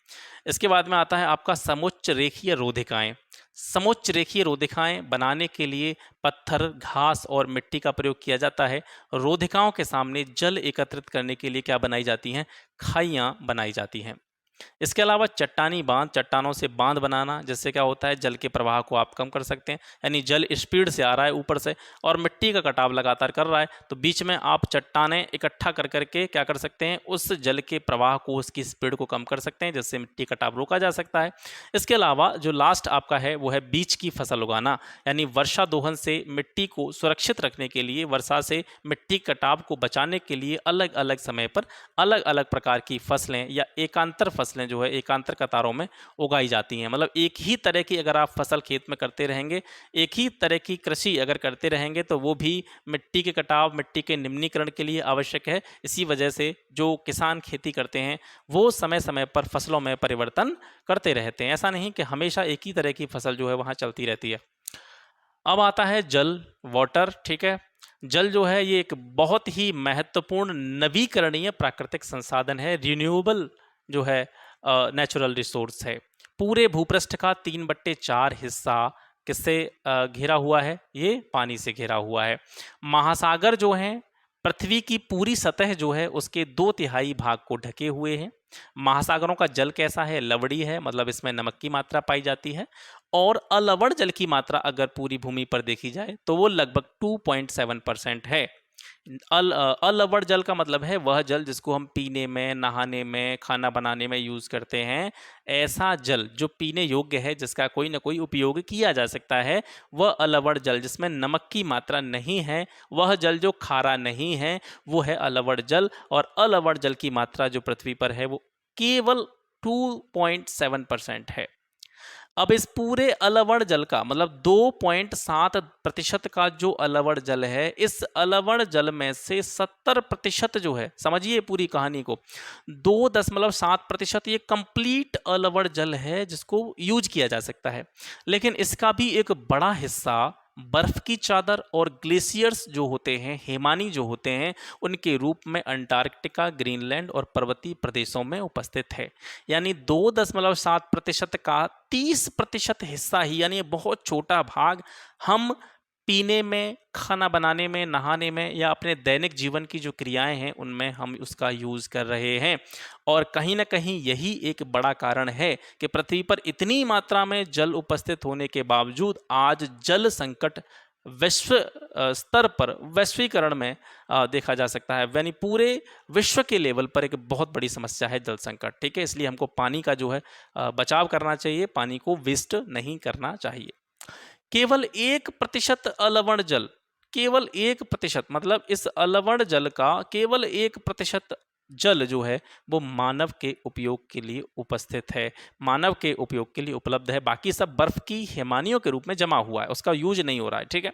इसके बाद में आता है आपका समुच्च रेखीय रोधिकाएं। समुच्च रेखीय रोधिकाएं बनाने के लिए पत्थर, घास और मिट्टी का प्रयोग किया जाता है। रोधिकाओं के सामने जल एकत्रित करने के लिए क्या बनाई जाती हैं, खाइयाँ बनाई जाती हैं। इसके अलावा चट्टानी बांध, चट्टानों से बांध बनाना, जिससे क्या होता है, जल के प्रवाह को आप कम कर सकते हैं, यानी जल स्पीड से आ रहा है ऊपर से और मिट्टी का कटाव लगातार कर रहा है, तो बीच में आप चट्टानें इकट्ठा कर करके क्या कर सकते हैं, उस जल के प्रवाह को, उसकी स्पीड को कम कर सकते हैं, जिससे मिट्टी कटाव रोका जा सकता है। इसके अलावा जो लास्ट आपका है वो है बीज की फसल उगाना, यानी वर्षा दोहन से मिट्टी को सुरक्षित रखने के लिए, वर्षा से मिट्टी कटाव को बचाने के लिए अलग अलग समय पर अलग अलग प्रकार की फसलें या एकांतर फसलें जो है एकांतर कतारों में उगाई जाती हैं। मतलब एक ही तरह की अगर आप फसल खेत में करते रहेंगे, एक ही तरह की कृषि अगर करते रहेंगे, तो वो भी मिट्टी के कटाव, मिट्टी के निम्नीकरण के लिए आवश्यक है। इसी वजह से जो किसान खेती करते हैं वो समय समय पर फसलों में परिवर्तन करते रहते हैं। ऐसा नहीं कि हमेशा एक ही तरह की फसल जो है वहाँ चलती रहती है। अब आता है जल, वाटर, ठीक है। जल जो है ये एक बहुत ही महत्वपूर्ण नवीकरणीय प्राकृतिक संसाधन है, रिन्यूएबल जो है नेचुरल रिसोर्स है। पूरे भूपृष्ठ का 3/4 हिस्सा किससे घिरा हुआ है, ये पानी से घिरा हुआ है। महासागर जो हैं पृथ्वी की पूरी सतह जो है उसके 2/3 भाग को ढके हुए हैं। महासागरों का जल कैसा है, लवड़ी है, मतलब इसमें नमक की मात्रा पाई जाती है, और अलवण जल की मात्रा अगर पूरी भूमि पर देखी जाए तो वो लगभग 2.7% है। अलवड़ जल का मतलब है वह जल जिसको हम पीने में, नहाने में, खाना बनाने में यूज करते हैं। ऐसा जल जो पीने योग्य है, जिसका कोई ना कोई उपयोग किया जा सकता है, वह अलवड़ जल। जिसमें नमक की मात्रा नहीं है, वह जल जो खारा नहीं है, वो है अलवड़ जल। और अलवड़ जल की मात्रा जो पृथ्वी पर है वो केवल 2.7% है। अब इस पूरे अलवड़ जल का मतलब 2.7% का जो अलवड़ जल है, इस अलवड़ जल में से 70% जो है, समझिए पूरी कहानी को, 2.7% ये कंप्लीट अलवड़ जल है जिसको यूज किया जा सकता है। लेकिन इसका भी एक बड़ा हिस्सा बर्फ की चादर और ग्लेशियर्स जो होते हैं, हिमानी जो होते हैं, उनके रूप में अंटार्कटिका, ग्रीनलैंड और पर्वतीय प्रदेशों में उपस्थित है। यानी 2.7% का 30% हिस्सा ही, यानी बहुत छोटा भाग, हम पीने में, खाना बनाने में, नहाने में या अपने दैनिक जीवन की जो क्रियाएं हैं उनमें हम उसका यूज कर रहे हैं। और कहीं ना कहीं यही एक बड़ा कारण है कि पृथ्वी पर इतनी मात्रा में जल उपस्थित होने के बावजूद आज जल संकट विश्व स्तर पर, वैश्वीकरण में देखा जा सकता है। यानी पूरे विश्व के लेवल पर एक बहुत बड़ी समस्या है जल संकट। ठीक है, इसलिए हमको पानी का जो है बचाव करना चाहिए, पानी को वेस्ट नहीं करना चाहिए। केवल 1% अलवण जल, केवल 1%, मतलब इस अलवण जल का केवल 1% जल जो है वो मानव के उपयोग के लिए उपस्थित है, मानव के उपयोग के लिए उपलब्ध है। बाकी सब बर्फ की हिमानियों के रूप में जमा हुआ है, उसका यूज नहीं हो रहा है। ठीक है,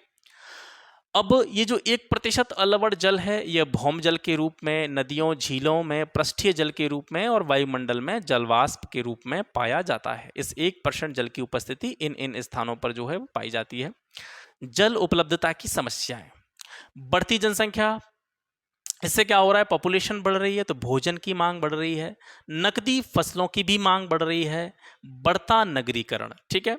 अब ये जो 1% अलवड़ जल है, यह भौम जल के रूप में, नदियों, झीलों में, पृष्ठीय जल के रूप में और वायुमंडल में जलवाष्प के रूप में पाया जाता है। इस 1% जल की उपस्थिति इन इन स्थानों पर जो है वो पाई जाती है। जल उपलब्धता की समस्याएं, बढ़ती जनसंख्या, इससे क्या हो रहा है, पॉपुलेशन बढ़ रही है तो भोजन की मांग बढ़ रही है, नकदी फसलों की भी मांग बढ़ रही है, बढ़ता नगरीकरण। ठीक है,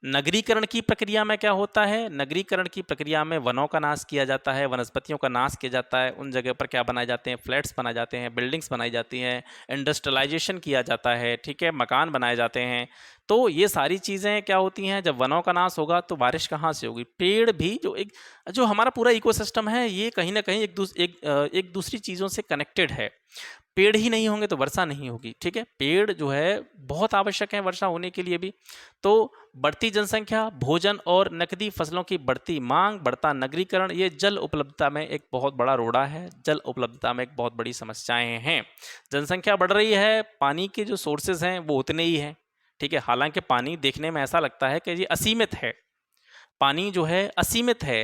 नगरीकरण की प्रक्रिया में क्या होता है, नगरीकरण की प्रक्रिया में वनों का नाश किया जाता है, वनस्पतियों का नाश किया जाता है, उन जगह पर क्या बनाए जाते हैं, फ्लैट्स बनाए जाते हैं, बिल्डिंग्स बनाई जाती हैं, इंडस्ट्रियलाइजेशन किया जाता है। ठीक है, मकान बनाए जाते हैं। तो ये सारी चीज़ें क्या होती हैं, जब वनों का नाश होगा तो बारिश कहाँ से होगी, पेड़ भी जो हमारा पूरा इकोसिस्टम है ये कहीं ना कहीं एक दूसरी चीज़ों से कनेक्टेड है। पेड़ ही नहीं होंगे तो वर्षा नहीं होगी। ठीक है, पेड़ जो है बहुत आवश्यक है वर्षा होने के लिए भी। तो बढ़ती जनसंख्या, भोजन और नकदी फसलों की बढ़ती मांग, बढ़ता नगरीकरण, ये जल उपलब्धता में एक बहुत बड़ा रोड़ा है, जल उपलब्धता में एक बहुत बड़ी समस्याएं हैं। जनसंख्या बढ़ रही है, पानी के जो सोर्सेज हैं वो उतने ही हैं। ठीक है, हालांकि पानी देखने में ऐसा लगता है कि ये असीमित है, पानी जो है असीमित है,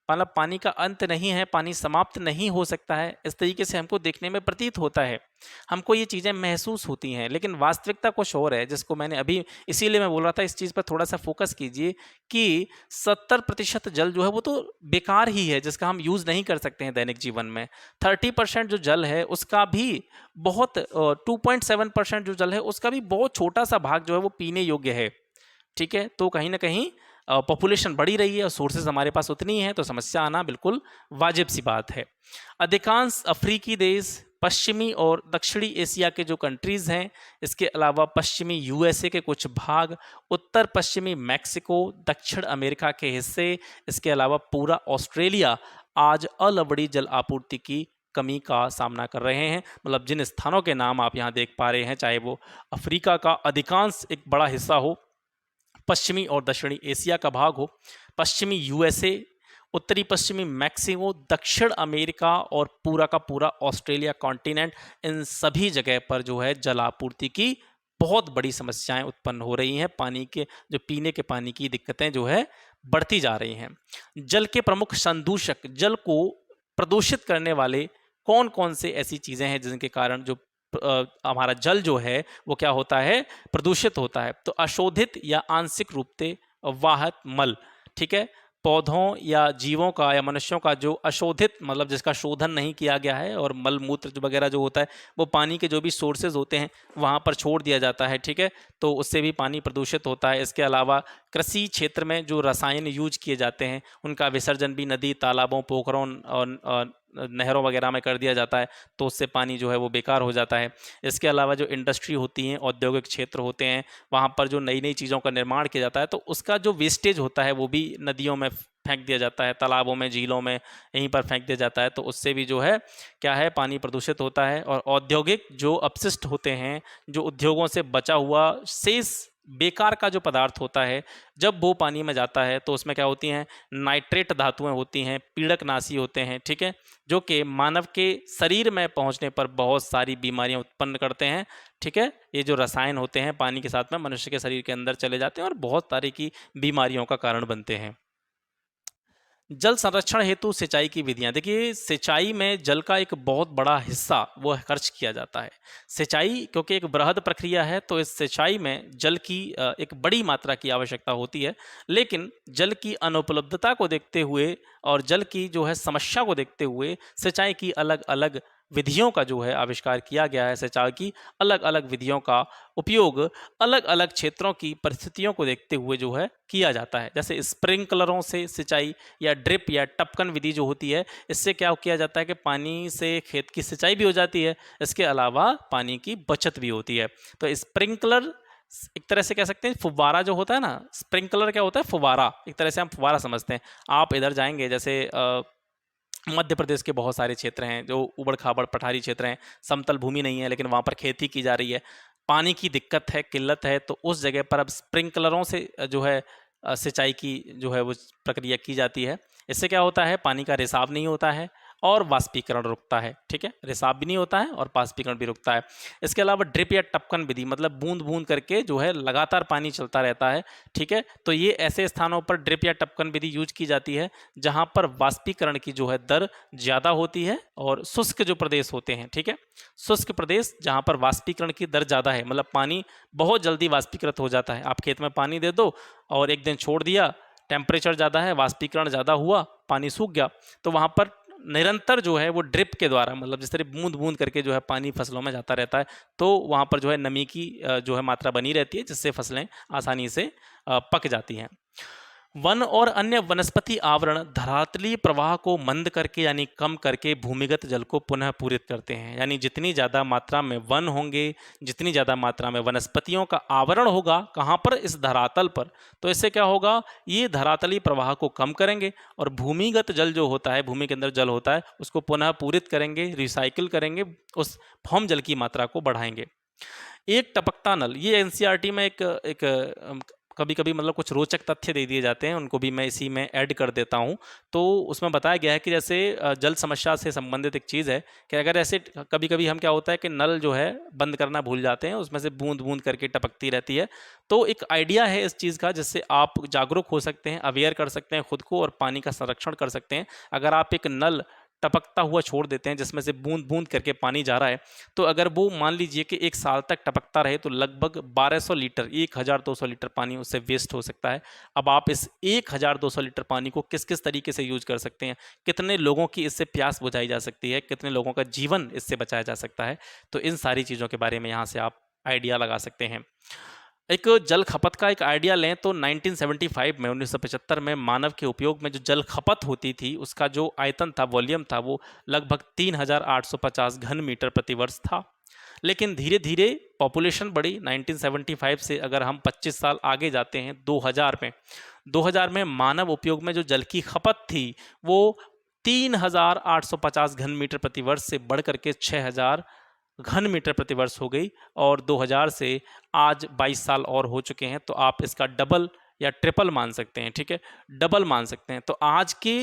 मतलब पानी का अंत नहीं है, पानी समाप्त नहीं हो सकता है, इस तरीके से हमको देखने में प्रतीत होता है, हमको ये चीज़ें महसूस होती हैं। लेकिन वास्तविकता कुछ और है, जिसको मैंने अभी, इसीलिए मैं बोल रहा था इस चीज़ पर थोड़ा सा फोकस कीजिए कि 70% जल जो है वो तो बेकार ही है, जिसका हम यूज़ नहीं कर सकते हैं दैनिक जीवन में। 30% जो जल है उसका भी बहुत 2.7% जो जल है उसका भी बहुत छोटा सा भाग जो है वो पीने योग्य है। ठीक है, तो कहीं ना कहीं पॉपुलेशन बढ़ी रही है और सोर्सेज हमारे पास उतनी है, तो समस्या आना बिल्कुल वाजिब सी बात है। अधिकांश अफ्रीकी देश, पश्चिमी और दक्षिणी एशिया के जो कंट्रीज़ हैं, इसके अलावा पश्चिमी यूएसए के कुछ भाग, उत्तर पश्चिमी मैक्सिको, दक्षिण अमेरिका के हिस्से, इसके अलावा पूरा ऑस्ट्रेलिया आज अलवड़ी जल आपूर्ति की कमी का सामना कर रहे हैं। मतलब जिन स्थानों के नाम आप यहाँ देख पा रहे हैं, चाहे वो अफ्रीका का अधिकांश एक बड़ा हिस्सा हो, पश्चिमी और दक्षिणी एशिया का भाग हो, पश्चिमी यूएसए, उत्तरी पश्चिमी मैक्सिको, दक्षिण अमेरिका और पूरा का पूरा ऑस्ट्रेलिया कॉन्टिनेंट, इन सभी जगह पर जो है जल आपूर्ति की बहुत बड़ी समस्याएं उत्पन्न हो रही हैं। पानी के जो पीने के पानी की दिक्कतें जो है बढ़ती जा रही हैं। जल के प्रमुख संदूषक, जल को प्रदूषित करने वाले कौन कौन से ऐसी चीज़ें हैं जिनके कारण जो हमारा जल जो है वो क्या होता है, प्रदूषित होता है। तो अशोधित या आंशिक रूप से वाहक मल, ठीक है, पौधों या जीवों का या मनुष्यों का जो अशोधित, मतलब जिसका शोधन नहीं किया गया है, और मल मूत्र जो वगैरह जो होता है वो पानी के जो भी सोर्सेज होते हैं वहाँ पर छोड़ दिया जाता है। ठीक है, तो उससे भी पानी प्रदूषित होता है। इसके अलावा कृषि क्षेत्र में जो रसायन यूज किए जाते हैं उनका विसर्जन भी नदी, तालाबों, पोखरों और नहरों वगैरह में कर दिया जाता है, तो उससे पानी जो है वो बेकार हो जाता है। इसके अलावा जो इंडस्ट्री होती हैं, औद्योगिक क्षेत्र होते हैं, वहाँ पर जो नई नई चीज़ों का निर्माण किया जाता है तो उसका जो वेस्टेज होता है वो भी नदियों में फेंक दिया जाता है, तालाबों में, झीलों में, यहीं पर फेंक दिया जाता है, तो उससे भी जो है क्या है, पानी प्रदूषित होता है। और औद्योगिक जो अपशिष्ट होते हैं, जो उद्योगों से बचा हुआ शेष बेकार का जो पदार्थ होता है, जब वो पानी में जाता है तो उसमें क्या होती हैं, नाइट्रेट धातुएं होती हैं, पीड़कनाशी होते हैं, ठीक है, जो कि मानव के शरीर में पहुंचने पर बहुत सारी बीमारियां उत्पन्न करते हैं, ठीक है। ये जो रसायन होते हैं पानी के साथ में मनुष्य के शरीर के अंदर चले जाते हैं और बहुत सारी की बीमारियों का कारण बनते हैं। जल संरक्षण हेतु सिंचाई की विधियां, देखिए सिंचाई में जल का एक बहुत बड़ा हिस्सा वो खर्च किया जाता है। सिंचाई क्योंकि एक बृहद प्रक्रिया है, तो इस सिंचाई में जल की एक बड़ी मात्रा की आवश्यकता होती है। लेकिन जल की अनुपलब्धता को देखते हुए और जल की जो है समस्या को देखते हुए सिंचाई की अलग अलग विधियों का जो है आविष्कार किया गया है। सिंचाई की अलग अलग विधियों का उपयोग अलग अलग क्षेत्रों की परिस्थितियों को देखते हुए जो है किया जाता है। जैसे स्प्रिंकलरों से सिंचाई या ड्रिप या टपकन विधि जो होती है, इससे क्या किया जाता है कि पानी से खेत की सिंचाई भी हो जाती है, इसके अलावा पानी की बचत भी होती है। तो स्प्रिंकलर एक तरह से कह सकते हैं फुव्वारा जो होता है ना, स्प्रिंकलर क्या होता है, फुव्वारा, एक तरह से हम फुव्वारा समझते हैं। आप इधर जाएंगे जैसे मध्य प्रदेश के बहुत सारे क्षेत्र हैं जो उबड़ खाबड़ पठारी क्षेत्र हैं, समतल भूमि नहीं है, लेकिन वहाँ पर खेती की जा रही है, पानी की दिक्कत है, किल्लत है, तो उस जगह पर अब स्प्रिंकलरों से जो है सिंचाई की जो है वो प्रक्रिया की जाती है। इससे क्या होता है, पानी का रिसाव नहीं होता है और वाष्पीकरण रुकता है, ठीक है, रिसाव भी नहीं होता है और वाष्पीकरण भी रुकता है। इसके अलावा ड्रिप या टपकन विधि, मतलब बूंद बूंद करके जो है लगातार पानी चलता रहता है, ठीक है। तो ये ऐसे स्थानों पर ड्रिप या टपकन विधि यूज की जाती है जहां पर वाष्पीकरण की जो है दर ज़्यादा होती है और शुष्क जो प्रदेश होते हैं, ठीक है, शुष्क प्रदेश जहां पर वाष्पीकरण की दर ज़्यादा है, मतलब पानी बहुत जल्दी वाष्पीकृत हो जाता है। आप खेत में पानी दे दो और एक दिन छोड़ दिया, टेम्परेचर ज़्यादा है, वाष्पीकरण ज़्यादा हुआ, पानी सूख गया, तो वहाँ पर निरंतर जो है वो ड्रिप के द्वारा, मतलब जिस तरह बूंद बूंद करके जो है पानी फसलों में जाता रहता है, तो वहाँ पर जो है नमी की जो है मात्रा बनी रहती है, जिससे फसलें आसानी से पक जाती हैं। वन और अन्य वनस्पति आवरण धरातलीय प्रवाह को मंद करके यानी कम करके भूमिगत जल को पुनः पूरित करते हैं। यानी जितनी ज़्यादा मात्रा में वन होंगे, जितनी ज़्यादा मात्रा में वनस्पतियों का आवरण होगा, कहाँ पर, इस धरातल पर, तो इससे क्या होगा, ये धरातलीय प्रवाह को कम करेंगे और भूमिगत जल जो होता है, भूमि के अंदर जल होता है, उसको पुनः पूरित करेंगे, रिसाइकिल करेंगे, उस फॉर्म जल की मात्रा को बढ़ाएंगे। एक टपकता नल, ये एनसीईआरटी में एक कभी कभी मतलब कुछ रोचक तथ्य दे दिए जाते हैं, उनको भी मैं इसी में ऐड कर देता हूँ। तो उसमें बताया गया है कि जैसे जल समस्या से संबंधित एक चीज़ है कि अगर ऐसे कभी कभी हम क्या होता है कि नल जो है बंद करना भूल जाते हैं, उसमें से बूंद बूंद करके टपकती रहती है। तो एक आइडिया है इस चीज़ का जिससे आप जागरूक हो सकते हैं, अवेयर कर सकते हैं खुद को और पानी का संरक्षण कर सकते हैं। अगर आप एक नल टपकता हुआ छोड़ देते हैं जिसमें से बूंद बूंद करके पानी जा रहा है, तो अगर वो मान लीजिए कि एक साल तक टपकता रहे तो लगभग 1200 लीटर, 1200 लीटर पानी उससे वेस्ट हो सकता है। अब आप इस 1200 लीटर पानी को किस किस तरीके से यूज कर सकते हैं, कितने लोगों की इससे प्यास बुझाई जा सकती है, कितने लोगों का जीवन इससे बचाया जा सकता है, तो इन सारी चीज़ों के बारे में यहाँ से आप आइडिया लगा सकते हैं। एक जल खपत का एक आइडिया लें तो 1975 में 1975 में मानव के उपयोग में जो जल खपत होती थी उसका जो आयतन था, वॉल्यूम था, वो लगभग 3850 घन मीटर प्रति वर्ष था। लेकिन धीरे धीरे पॉपुलेशन बढ़ी। 1975 से अगर हम 25 साल आगे जाते हैं 2000 में मानव उपयोग में जो जल की खपत थी वो 3850 घन मीटर प्रति वर्ष से बढ़ करके 6000 घन मीटर प्रति वर्ष हो गई। और 2000 से आज 22 साल और हो चुके हैं, तो आप इसका डबल या ट्रिपल मान सकते हैं, ठीक है, डबल मान सकते हैं। तो आज के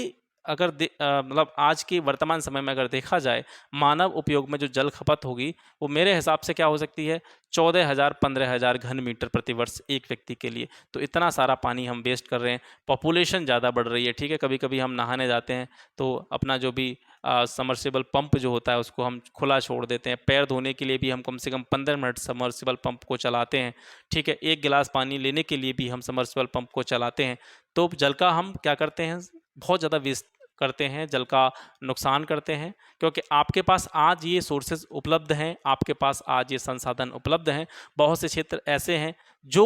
अगर मतलब आज के वर्तमान समय में अगर देखा जाए मानव उपयोग में जो जल खपत होगी वो मेरे हिसाब से क्या हो सकती है, 14,000 15,000 घन मीटर प्रति वर्ष एक व्यक्ति के लिए। तो इतना सारा पानी हम वेस्ट कर रहे हैं, पॉपुलेशन ज़्यादा बढ़ रही है, ठीक है। कभी कभी हम नहाने जाते हैं तो अपना जो भी समर्सिबल पंप जो होता है उसको हम खुला छोड़ देते हैं। पैर धोने के लिए भी हम कम से कम 15 मिनट समर्सिबल पंप को चलाते हैं, ठीक है। एक गिलास पानी लेने के लिए भी हम समर्सिबल पंप को चलाते हैं। तो जल का हम क्या करते हैं, बहुत ज़्यादा वेस्ट करते हैं, जल का नुकसान करते हैं, क्योंकि आपके पास आज ये सोर्सेज उपलब्ध हैं, आपके पास आज ये संसाधन उपलब्ध हैं। बहुत से क्षेत्र ऐसे हैं जो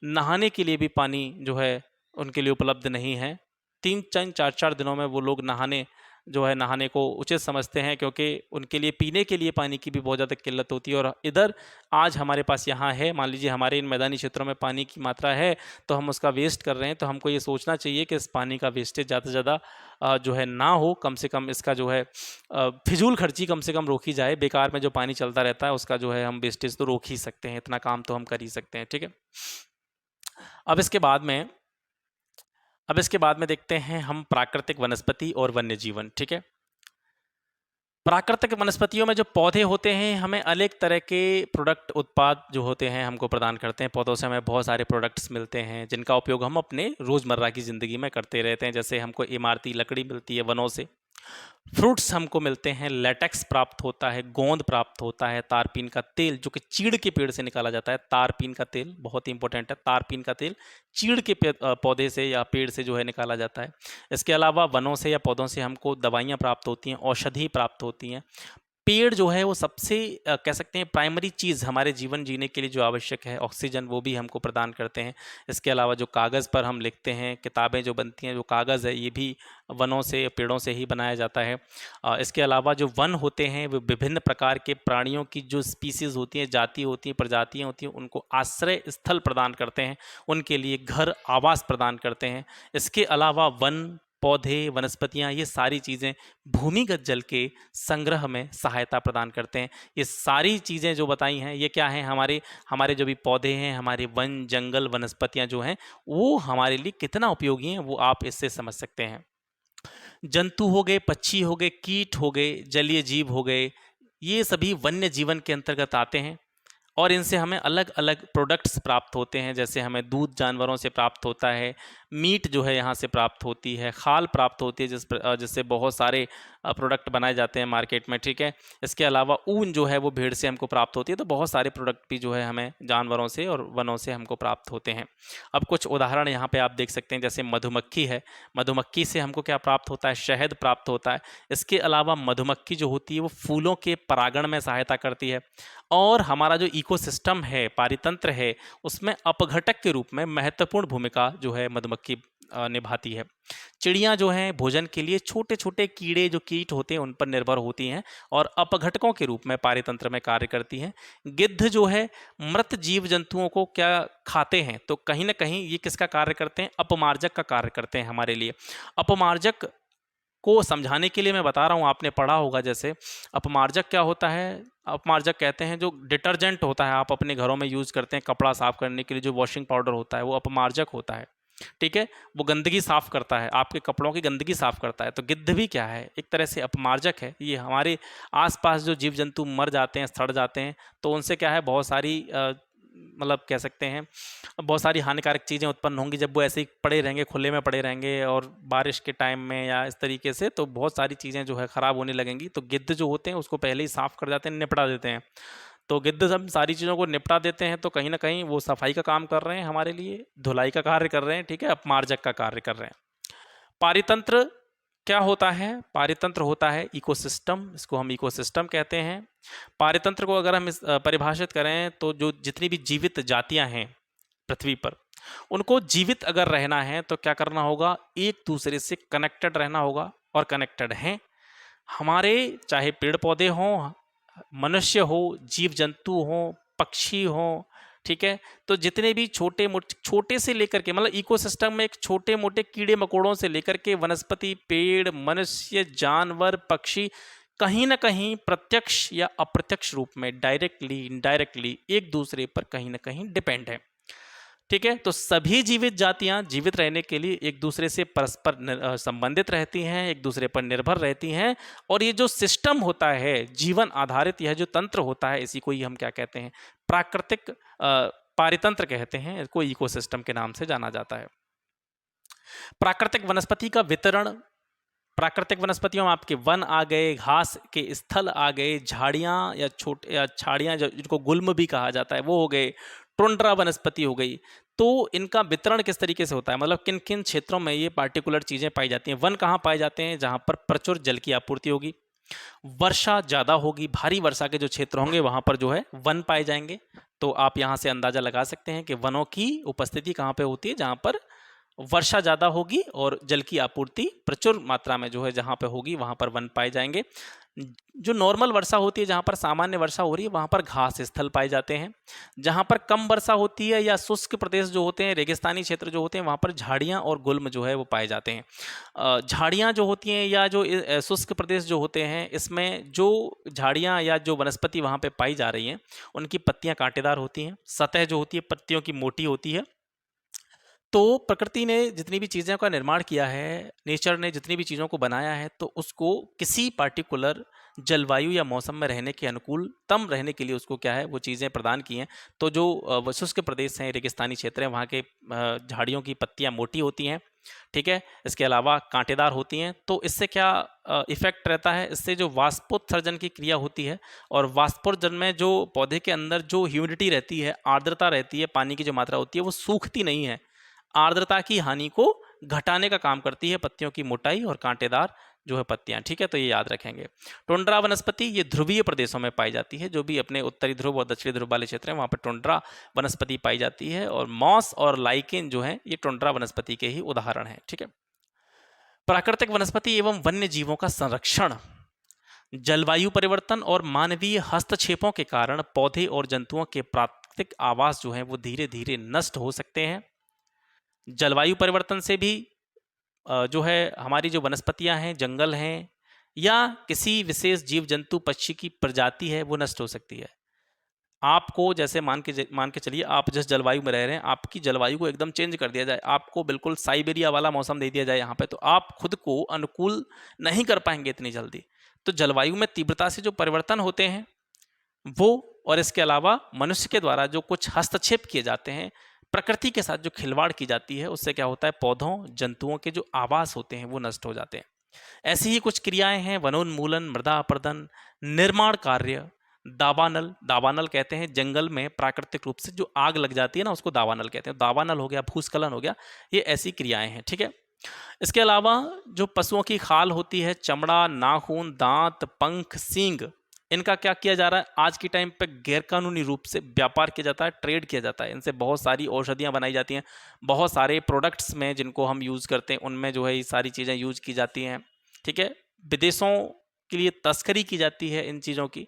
नहाने के लिए भी पानी जो है उनके लिए उपलब्ध नहीं है। 3-4 दिनों में वो लोग नहाने जो है नहाने को उचित समझते हैं, क्योंकि उनके लिए पीने के लिए पानी की भी बहुत ज़्यादा किल्लत होती है। और इधर आज हमारे पास यहाँ है, मान लीजिए हमारे इन मैदानी क्षेत्रों में पानी की मात्रा है तो हम उसका वेस्ट कर रहे हैं, तो हमको ये सोचना चाहिए कि इस पानी का वेस्टेज ज़्यादा से ज़्यादा जो है ना हो, कम से कम इसका जो है फिजूल खर्ची कम से कम रोकी जाए। बेकार में जो पानी चलता रहता है उसका जो है हम वेस्टेज तो रोक ही सकते हैं, इतना काम तो हम कर ही सकते हैं, ठीक है। अब इसके बाद में देखते हैं हम प्राकृतिक वनस्पति और वन्य जीवन, ठीक है। प्राकृतिक वनस्पतियों में जो पौधे होते हैं हमें अनेक तरह के प्रोडक्ट उत्पाद जो होते हैं हमको प्रदान करते हैं। पौधों से हमें बहुत सारे प्रोडक्ट्स मिलते हैं जिनका उपयोग हम अपने रोज़मर्रा की ज़िंदगी में करते रहते हैं। जैसे हमको इमारती लकड़ी मिलती है वनों से, फ्रूट्स हमको मिलते हैं, लेटेक्स प्राप्त होता है, गोंद प्राप्त होता है, तारपीन का तेल जो कि चीड़ के पेड़ से निकाला जाता है। तारपीन का तेल बहुत ही इंपॉर्टेंट है, तारपीन का तेल चीड़ के पौधे से या पेड़ से जो है निकाला जाता है। इसके अलावा वनों से या पौधों से हमको दवाइयाँ प्राप्त होती हैं, औषधि प्राप्त होती हैं। पेड़ जो है वो सबसे कह सकते हैं प्राइमरी चीज़ हमारे जीवन जीने के लिए जो आवश्यक है, ऑक्सीजन, वो भी हमको प्रदान करते हैं। इसके अलावा जो कागज़ पर हम लिखते हैं, किताबें जो बनती हैं, जो कागज़ है ये भी वनों से, पेड़ों से ही बनाया जाता है। इसके अलावा जो वन होते हैं वो विभिन्न प्रकार के प्राणियों की जो स्पीसीज़ होती हैं, जाति होती हैं, प्रजातियाँ होती हैं, उनको आश्रय स्थल प्रदान करते हैं, उनके लिए घर, आवास प्रदान करते हैं। इसके अलावा वन, पौधे, वनस्पतियाँ, ये सारी चीज़ें भूमिगत जल के संग्रह में सहायता प्रदान करते हैं। ये सारी चीज़ें जो बताई हैं ये क्या हैं, हमारे जो भी पौधे हैं, हमारे वन, जंगल, वनस्पतियाँ जो हैं वो हमारे लिए कितना उपयोगी हैं वो आप इससे समझ सकते हैं। जंतु हो गए, पक्षी हो गए, कीट हो गए, जलीय जीव हो गए, ये सभी वन्य जीवन के अंतर्गत आते हैं और इनसे हमें अलग अलग प्रोडक्ट्स प्राप्त होते हैं। जैसे हमें दूध जानवरों से प्राप्त होता है, मीट जो है यहाँ से प्राप्त होती है, खाल प्राप्त होती है जिससे बहुत सारे प्रोडक्ट बनाए जाते हैं मार्केट में, ठीक है। इसके अलावा ऊन जो है वो भेड़ से हमको प्राप्त होती है। तो बहुत सारे प्रोडक्ट भी जो है हमें जानवरों से और वनों से हमको प्राप्त होते हैं। अब कुछ उदाहरण यहाँ पे आप देख सकते हैं, जैसे मधुमक्खी है, मधुमक्खी से हमको क्या प्राप्त होता है, शहद प्राप्त होता है। इसके अलावा मधुमक्खी जो होती है वो फूलों के परागण में सहायता करती है और हमारा जो इकोसिस्टम है, पारितंत्र है, उसमें अपघटक के रूप में महत्वपूर्ण भूमिका जो है मधुमक्खी निभाती है। चिड़ियाँ जो हैं भोजन के लिए छोटे छोटे कीड़े जो कीट होते हैं उन पर निर्भर होती हैं और अपघटकों के रूप में पारितंत्र में कार्य करती हैं। गिद्ध जो है मृत जीव जंतुओं को क्या खाते हैं, तो कहीं ना कहीं ये किसका कार्य करते हैं, अपमार्जक का कार्य करते हैं हमारे लिए। अपमार्जक को समझाने के लिए मैं बता रहा हूँ, आपने पढ़ा होगा। जैसे अपमार्जक क्या होता है, अपमार्जक कहते हैं जो डिटर्जेंट होता है आप अपने घरों में यूज़ करते हैं कपड़ा साफ करने के लिए, जो वॉशिंग पाउडर होता है वो अपमार्जक होता है, ठीक है। वो गंदगी साफ करता है, आपके कपड़ों की गंदगी साफ करता है। तो गिद्ध भी क्या है, एक तरह से अपमार्जक है। ये हमारे आसपास जो जीव जंतु मर जाते हैं, सड़ जाते हैं, तो उनसे क्या है बहुत सारी मतलब कह सकते हैं बहुत सारी हानिकारक चीज़ें उत्पन्न होंगी जब वो ऐसे ही पड़े रहेंगे, खुले में पड़े रहेंगे और बारिश के टाइम में या इस तरीके से, तो बहुत सारी चीज़ें जो है ख़राब होने लगेंगी। तो गिद्ध जो होते हैं उसको पहले ही साफ़ कर जाते हैं, निपटा देते हैं। तो गिद्ध जब सारी चीज़ों को निपटा देते हैं तो कहीं ना कहीं वो सफाई का काम कर रहे हैं, हमारे लिए धुलाई का कार्य कर रहे हैं, ठीक है, अपमार्जक का कार्य कर रहे हैं। पारितंत्र क्या होता है, पारितंत्र होता है इकोसिस्टम, इसको हम इकोसिस्टम कहते हैं। पारितंत्र को अगर हम परिभाषित करें तो जो जितनी भी जीवित जातियां हैं पृथ्वी पर, उनको जीवित अगर रहना है तो क्या करना होगा, एक दूसरे से कनेक्टेड रहना होगा और कनेक्टेड हैं। हमारे चाहे पेड़ पौधे हों, मनुष्य हो, जीव जंतु हों, पक्षी हों, ठीक है, तो जितने भी छोटे से लेकर के मतलब इकोसिस्टम में एक छोटे मोटे कीड़े मकोड़ों से लेकर के वनस्पति, पेड़, मनुष्य, जानवर, पक्षी कहीं ना कहीं प्रत्यक्ष या अप्रत्यक्ष रूप में डायरेक्टली इनडायरेक्टली एक दूसरे पर कहीं ना कहीं डिपेंड है, ठीक है। तो सभी जीवित जातियां जीवित रहने के लिए एक दूसरे से परस्पर संबंधित रहती हैं, एक दूसरे पर निर्भर रहती हैं। और ये जो सिस्टम होता है जीवन आधारित, यह जो तंत्र होता है, इसी को ही हम क्या कहते हैं, प्राकृतिक पारितंत्र कहते हैं, इसको इकोसिस्टम के नाम से जाना जाता है। प्राकृतिक वनस्पति का वितरण, प्राकृतिक वनस्पतियों में आपके वन आ गए, घास के स्थल आ गए, झाड़ियाँ या छोटे या झाड़ियाँ जिनको गुल्म भी कहा जाता है वो हो गए, टुंड्रा वनस्पति हो गई। तो इनका वितरण किस तरीके से होता है, मतलब किन किन क्षेत्रों में ये पार्टिकुलर चीज़ें पाई जाती हैं। वन कहाँ पाए जाते हैं, जहाँ पर प्रचुर जल की आपूर्ति होगी, वर्षा ज़्यादा होगी, भारी वर्षा के जो क्षेत्र होंगे वहाँ पर जो है वन पाए जाएंगे। तो आप यहाँ से अंदाज़ा लगा सकते हैं कि वनों की उपस्थिति कहाँ पे होती है, जहाँ पर वर्षा ज़्यादा होगी और जल की आपूर्ति प्रचुर मात्रा में जो है जहाँ पे होगी वहाँ पर वन पाए जाएंगे। जो नॉर्मल वर्षा होती है, जहाँ पर सामान्य वर्षा हो रही है, वहाँ पर घास स्थल पाए जाते हैं। जहाँ पर कम वर्षा होती है या शुष्क प्रदेश जो होते हैं, रेगिस्तानी क्षेत्र जो होते हैं, वहाँ पर झाड़ियाँ और गुल्म जो है वो पाए जाते हैं। झाड़ियाँ जो होती हैं या जो शुष्क प्रदेश जो होते हैं, इसमें जो झाड़ियाँ या जो वनस्पति वहाँ पे पाई जा रही हैं, उनकी पत्तियाँ कांटेदार होती हैं, सतह जो होती है पत्तियों की मोटी होती है। तो प्रकृति ने जितनी भी चीज़ों का निर्माण किया है, नेचर ने जितनी भी चीज़ों को बनाया है, तो उसको किसी पार्टिकुलर जलवायु या मौसम में रहने के अनुकूलतम रहने के लिए उसको क्या है वो चीज़ें प्रदान की हैं। तो जो शुष्क प्रदेश हैं, रेगिस्तानी क्षेत्र हैं, वहाँ के झाड़ियों की पत्तियाँ मोटी होती हैं, ठीक है। इसके अलावा कांटेदार होती हैं। तो इससे क्या इफेक्ट रहता है, इससे जो वाष्पोत्सर्जन की क्रिया होती है, और वाष्पोत्सर्जन में जो पौधे के अंदर जो ह्यूमिडिटी रहती है, आर्द्रता रहती है, पानी की जो मात्रा होती है, वो सूखती नहीं है, आर्द्रता की हानि को घटाने का काम करती है पत्तियों की मोटाई और कांटेदार जो है पत्तियां, ठीक है। तो ये याद रखेंगे। टुंड्रा वनस्पति ये ध्रुवीय प्रदेशों में पाई जाती है, जो भी अपने उत्तरी ध्रुव और दक्षिणी ध्रुव वाले क्षेत्र हैं वहाँ पर टुंड्रा वनस्पति पाई जाती है, और मॉस और लाइकेन जो है ये टुंड्रा वनस्पति के ही उदाहरण है, ठीक है। प्राकृतिक वनस्पति एवं वन्य जीवों का संरक्षण। जलवायु परिवर्तन और मानवीय हस्तक्षेपों के कारण पौधे और जंतुओं के प्राकृतिक आवास जो है वो धीरे धीरे नष्ट हो सकते हैं। जलवायु परिवर्तन से भी जो है हमारी जो वनस्पतियां हैं, जंगल हैं, या किसी विशेष जीव जंतु पक्षी की प्रजाति है वो नष्ट हो सकती है। आपको जैसे मान के चलिए, आप जिस जलवायु में रह रहे हैं, आपकी जलवायु को एकदम चेंज कर दिया जाए, आपको बिल्कुल साइबेरिया वाला मौसम दे दिया जाए यहाँ पे, तो आप खुद को अनुकूल नहीं कर पाएंगे इतनी जल्दी। तो जलवायु में तीव्रता से जो परिवर्तन होते हैं वो, और इसके अलावा मनुष्य के द्वारा जो कुछ हस्तक्षेप किए जाते हैं, प्रकृति के साथ जो खिलवाड़ की जाती है, उससे क्या होता है, पौधों जंतुओं के जो आवास होते हैं वो नष्ट हो जाते हैं। ऐसी ही कुछ क्रियाएं हैं, वनोन्मूलन, मृदा अपरदन, निर्माण कार्य, दावानल। दावानल कहते हैं जंगल में प्राकृतिक रूप से जो आग लग जाती है ना, उसको दावानल कहते हैं। दावानल हो गया, भूस्खलन हो गया, ये ऐसी क्रियाएं हैं, ठीक है। इसके अलावा जो पशुओं की खाल होती है, चमड़ा, नाखून, दांत, पंख, सींग, इनका क्या किया जा रहा है, आज के टाइम पे गैरकानूनी रूप से व्यापार किया जाता है, ट्रेड किया जाता है। इनसे बहुत सारी औषधियाँ बनाई जाती हैं, बहुत सारे प्रोडक्ट्स में जिनको हम यूज़ करते हैं उनमें जो है ये सारी चीज़ें यूज की जाती हैं, ठीक है। विदेशों के लिए तस्करी की जाती है इन चीज़ों की।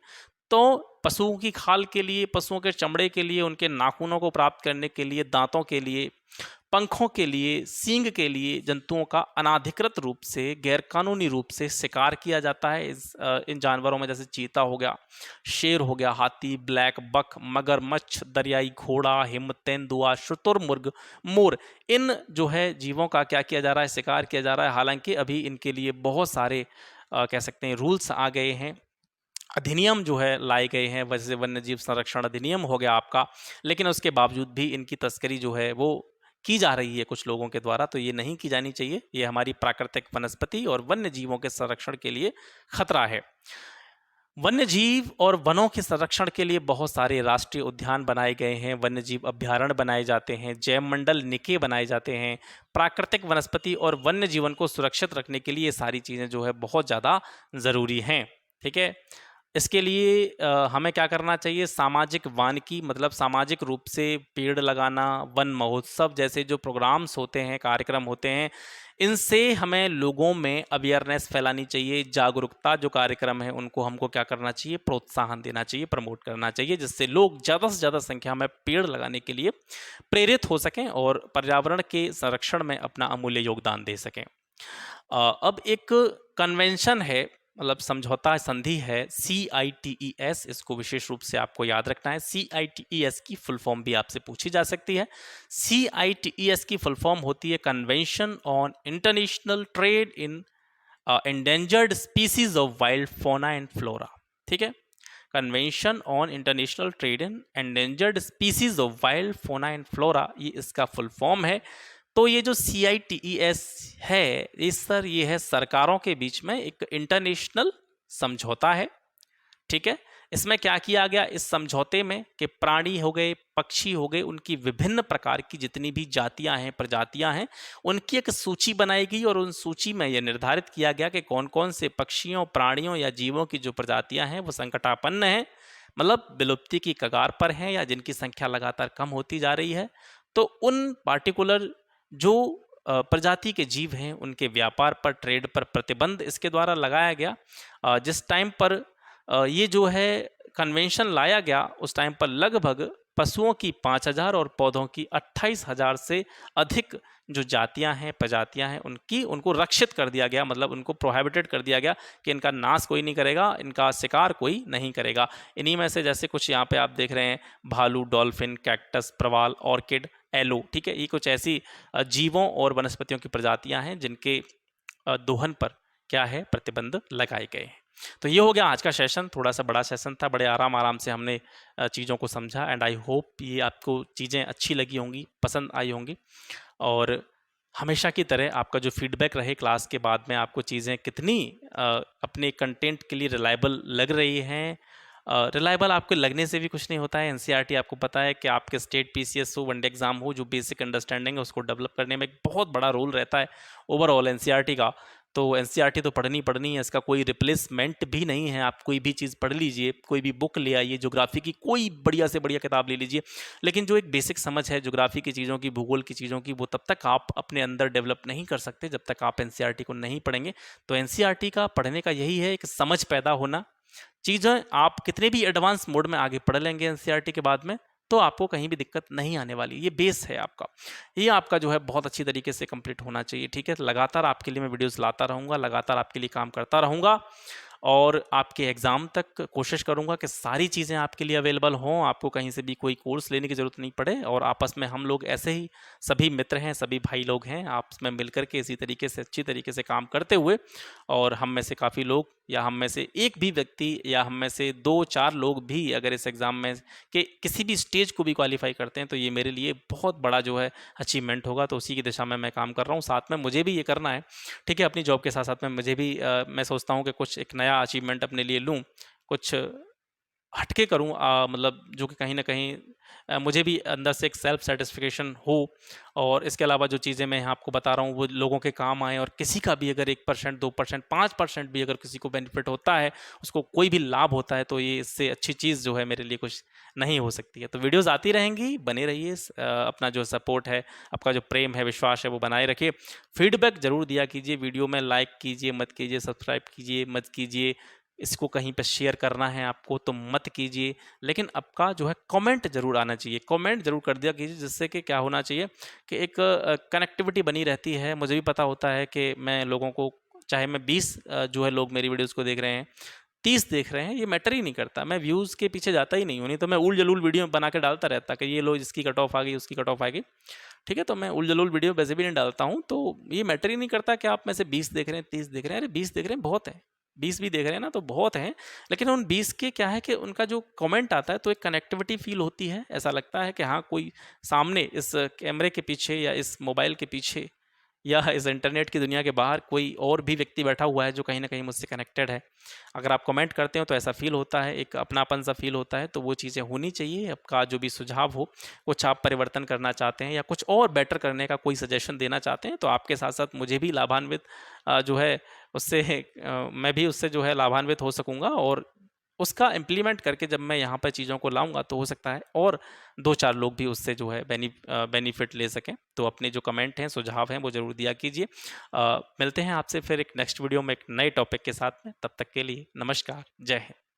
तो पशुओं की खाल के लिए, पशुओं के चमड़े के लिए, उनके नाखूनों को प्राप्त करने के लिए, दांतों के लिए, पंखों के लिए, सींग के लिए जंतुओं का अनाधिकृत रूप से, गैरकानूनी रूप से शिकार किया जाता है। इन जानवरों में जैसे चीता हो गया, शेर हो गया, हाथी, ब्लैक बक, मगरमच्छ, दरियाई घोड़ा, हिम तेंदुआ, शुतुरमुर्ग, मोर, इन जो है जीवों का क्या किया जा रहा है, शिकार किया जा रहा है। हालांकि अभी इनके लिए बहुत सारे कह सकते हैं रूल्स आ गए हैं, अधिनियम जो है लाए गए हैं, वैसे वन्य जीव संरक्षण अधिनियम हो गया आपका, लेकिन उसके बावजूद भी इनकी तस्करी जो है वो की जा रही है कुछ लोगों के द्वारा। तो ये नहीं की जानी चाहिए, ये हमारी प्राकृतिक वनस्पति और वन्य जीवों के संरक्षण के लिए खतरा है। वन्य जीव और वनों के संरक्षण के लिए बहुत सारे राष्ट्रीय उद्यान बनाए गए हैं, वन्य जीव अभ्यारण्य बनाए जाते हैं, जैव मंडल निके बनाए जाते हैं। प्राकृतिक वनस्पति और वन्य जीवन को सुरक्षित रखने के लिए ये सारी चीज़ें जो है बहुत ज़्यादा ज़रूरी हैं, ठीक है। इसके लिए हमें क्या करना चाहिए, सामाजिक वानिकी, मतलब सामाजिक रूप से पेड़ लगाना, वन महोत्सव जैसे जो प्रोग्राम्स होते हैं, कार्यक्रम होते हैं, इनसे हमें लोगों में अवेयरनेस फैलानी चाहिए। जागरूकता जो कार्यक्रम है उनको हमको क्या करना चाहिए, प्रोत्साहन देना चाहिए, प्रमोट करना चाहिए, जिससे लोग ज़्यादा से ज़्यादा संख्या में पेड़ लगाने के लिए प्रेरित हो सकें और पर्यावरण के संरक्षण में अपना अमूल्य योगदान दे सकें। अब एक कन्वेंशन है, मतलब समझौता संधि है, CITES, इसको विशेष रूप से आपको याद रखना है। CITES की फुल फॉर्म भी आपसे पूछी जा सकती है। CITES की फुल फॉर्म होती है convention on international trade in endangered species of wild fauna and flora, ठीक है। Convention on international trade in endangered species of wild fauna and flora, ये इसका फुल फॉर्म है। तो ये जो CITES है, ये है सरकारों के बीच में एक इंटरनेशनल समझौता है, ठीक है। इसमें क्या किया गया, इस समझौते में कि प्राणी हो गए, पक्षी हो गए, उनकी विभिन्न प्रकार की जितनी भी जातियां हैं, प्रजातियां हैं, उनकी एक सूची बनाई गई, और उन सूची में यह निर्धारित किया गया कि कौन कौन से पक्षियों, प्राणियों या जीवों की जो प्रजातियां हैं वो संकटापन्न हैं, मतलब विलुप्ति की कगार पर हैं, या जिनकी संख्या लगातार कम होती जा रही है। तो उन पार्टिकुलर जो प्रजाति के जीव हैं उनके व्यापार पर, ट्रेड पर प्रतिबंध इसके द्वारा लगाया गया। जिस टाइम पर ये जो है कन्वेंशन लाया गया उस टाइम पर लगभग पशुओं की 5,000 और पौधों की 28,000 से अधिक जो जातियां हैं, प्रजातियां हैं, उनको रक्षित कर दिया गया, मतलब उनको प्रोहिबिटेड कर दिया गया कि इनका नाश कोई नहीं करेगा, इनका शिकार कोई नहीं करेगा। इन्हीं में से जैसे कुछ यहाँ पे आप देख रहे हैं, भालू, डॉल्फिन, कैक्टस, प्रवाल, ऑर्किड, एलो, ठीक है, ये कुछ ऐसी जीवों और वनस्पतियों की प्रजातियां हैं जिनके दोहन पर क्या है, प्रतिबंध लगाए गए हैं। तो ये हो गया आज का सेशन, थोड़ा सा बड़ा सेशन था, बड़े आराम से हमने चीज़ों को समझा एंड आई होप ये आपको चीज़ें अच्छी लगी होंगी, पसंद आई होंगी। और हमेशा की तरह आपका जो फीडबैक रहे क्लास के बाद में, आपको चीज़ें कितनी अपने कंटेंट के लिए रिलायबल लग रही हैं। रिलायबल आपको लगने से भी कुछ नहीं होता है। एनसीईआरटी आपको पता है कि आपके स्टेट पीसीएस हो, वनडे एग्जाम हो, जो बेसिक अंडरस्टैंडिंग है उसको डेवलप करने में एक बहुत बड़ा रोल रहता है ओवरऑल एनसीईआरटी का। तो एनसीईआरटी तो पढ़नी है, इसका कोई रिप्लेसमेंट भी नहीं है। आप कोई भी चीज़ पढ़ लीजिए, कोई भी बुक ले आइए, ज्योग्राफी की कोई बढ़िया से बढ़िया किताब ले लीजिए, लेकिन जो एक बेसिक समझ है ज्योग्राफी की चीज़ों की, भूगोल की चीज़ों की, वो तब तक आप अपने अंदर डेवलप नहीं कर सकते जब तक आप एनसीईआरटी को नहीं पढ़ेंगे। तो एनसीईआरटी का पढ़ने का यही है, एक समझ पैदा होना। चीज़ें आप कितने भी एडवांस मोड में आगे पढ़ लेंगे एनसीईआरटी के बाद में, तो आपको कहीं भी दिक्कत नहीं आने वाली। ये बेस है आपका, ये आपका जो है बहुत अच्छी तरीके से कंप्लीट होना चाहिए। ठीक है, लगातार आपके लिए मैं वीडियोस लाता रहूँगा, लगातार आपके लिए काम करता रहूँगा और आपके एग्ज़ाम तक कोशिश करूँगा कि सारी चीज़ें आपके लिए अवेलेबल हों, आपको कहीं से भी कोई कोर्स लेने की ज़रूरत नहीं पड़े और आपस में हम लोग ऐसे ही सभी मित्र हैं, सभी भाई लोग हैं, आपस में मिलकर के इसी तरीके से अच्छी तरीके से काम करते हुए, और हम में से काफ़ी लोग या हम में से एक भी व्यक्ति या हम में से 2-4 लोग भी अगर इस एग्ज़ाम में के किसी भी स्टेज को भी क्वालिफाई करते हैं तो ये मेरे लिए बहुत बड़ा जो है अचीवमेंट होगा। तो उसी की दिशा में मैं काम कर रहा हूँ, साथ में मुझे भी ये करना है। ठीक है, अपनी जॉब के साथ साथ में मुझे भी मैं सोचता हूँ कि कुछ एक नया अचीवमेंट अपने लिए लूँ, कुछ हटके करूँ, मतलब जो कि कहीं न कहीं मुझे भी अंदर से एक सेल्फ सैटिस्फैक्शन हो, और इसके अलावा जो चीज़ें मैं यहाँ आपको बता रहा हूँ वो लोगों के काम आएँ, और किसी का भी अगर 1%, 2%, 5% भी अगर किसी को बेनिफिट होता है, उसको कोई भी लाभ होता है, तो ये इससे अच्छी चीज़ जो है मेरे लिए कुछ नहीं हो सकती है। तो वीडियोज़ आती रहेंगी, बने रहिए, अपना जो सपोर्ट है, आपका जो प्रेम है, विश्वास है, वो बनाए रखिए। फीडबैक ज़रूर दिया कीजिए, वीडियो में लाइक कीजिए मत कीजिए, सब्सक्राइब कीजिए मत कीजिए, इसको कहीं पे शेयर करना है आपको तो मत कीजिए, लेकिन आपका जो है कमेंट ज़रूर आना चाहिए, कमेंट ज़रूर कर दिया कीजिए, जिससे कि क्या होना चाहिए कि एक कनेक्टिविटी बनी रहती है। मुझे भी पता होता है कि मैं लोगों को, चाहे मैं 20 जो है लोग मेरी वीडियोज़ को देख रहे हैं, 30 देख रहे हैं, ये मैटर ही नहीं करता। मैं व्यूज़ के पीछे जाता ही नहीं हूँ, नहीं तो मैं उल जलूल वीडियो बना के डालता रहता कि ये लो इसकी कट ऑफ आ गई, उसकी कट ऑफ आ गई। ठीक है, तो मैं उल जलूल वीडियो वैसे भी नहीं डालता हूँ, तो ये मैटर ही नहीं करता कि आप में से 20 देख रहे हैं, 30 देख रहे हैं। अरे 20 देख रहे हैं बहुत है, 20 भी देख रहे हैं ना तो बहुत हैं, लेकिन उन 20 के क्या है कि उनका जो कमेंट आता है तो एक कनेक्टिविटी फील होती है। ऐसा लगता है कि हाँ, कोई सामने इस कैमरे के पीछे या इस मोबाइल के पीछे या इस इंटरनेट की दुनिया के बाहर कोई और भी व्यक्ति बैठा हुआ है जो कहीं ना कहीं मुझसे कनेक्टेड है। अगर आप कमेंट करते हो तो ऐसा फील होता है, एक अपनापन सा फील होता है। तो वो चीज़ें होनी चाहिए। आपका जो भी सुझाव हो, कुछ आप परिवर्तन करना चाहते हैं या कुछ और बेटर करने का कोई सजेशन देना चाहते हैं, तो आपके साथ साथ मुझे भी लाभान्वित जो है उससे मैं भी उससे जो है लाभान्वित हो सकूँगा, और उसका इम्प्लीमेंट करके जब मैं यहाँ पर चीज़ों को लाऊंगा तो हो सकता है और 2-4 लोग भी उससे जो है बेनिफिट ले सकें। तो अपने जो कमेंट हैं, सुझाव हैं, वो ज़रूर दिया कीजिए। मिलते हैं आपसे फिर एक नेक्स्ट वीडियो में एक नए टॉपिक के साथ में। तब तक के लिए नमस्कार, जय हिंद।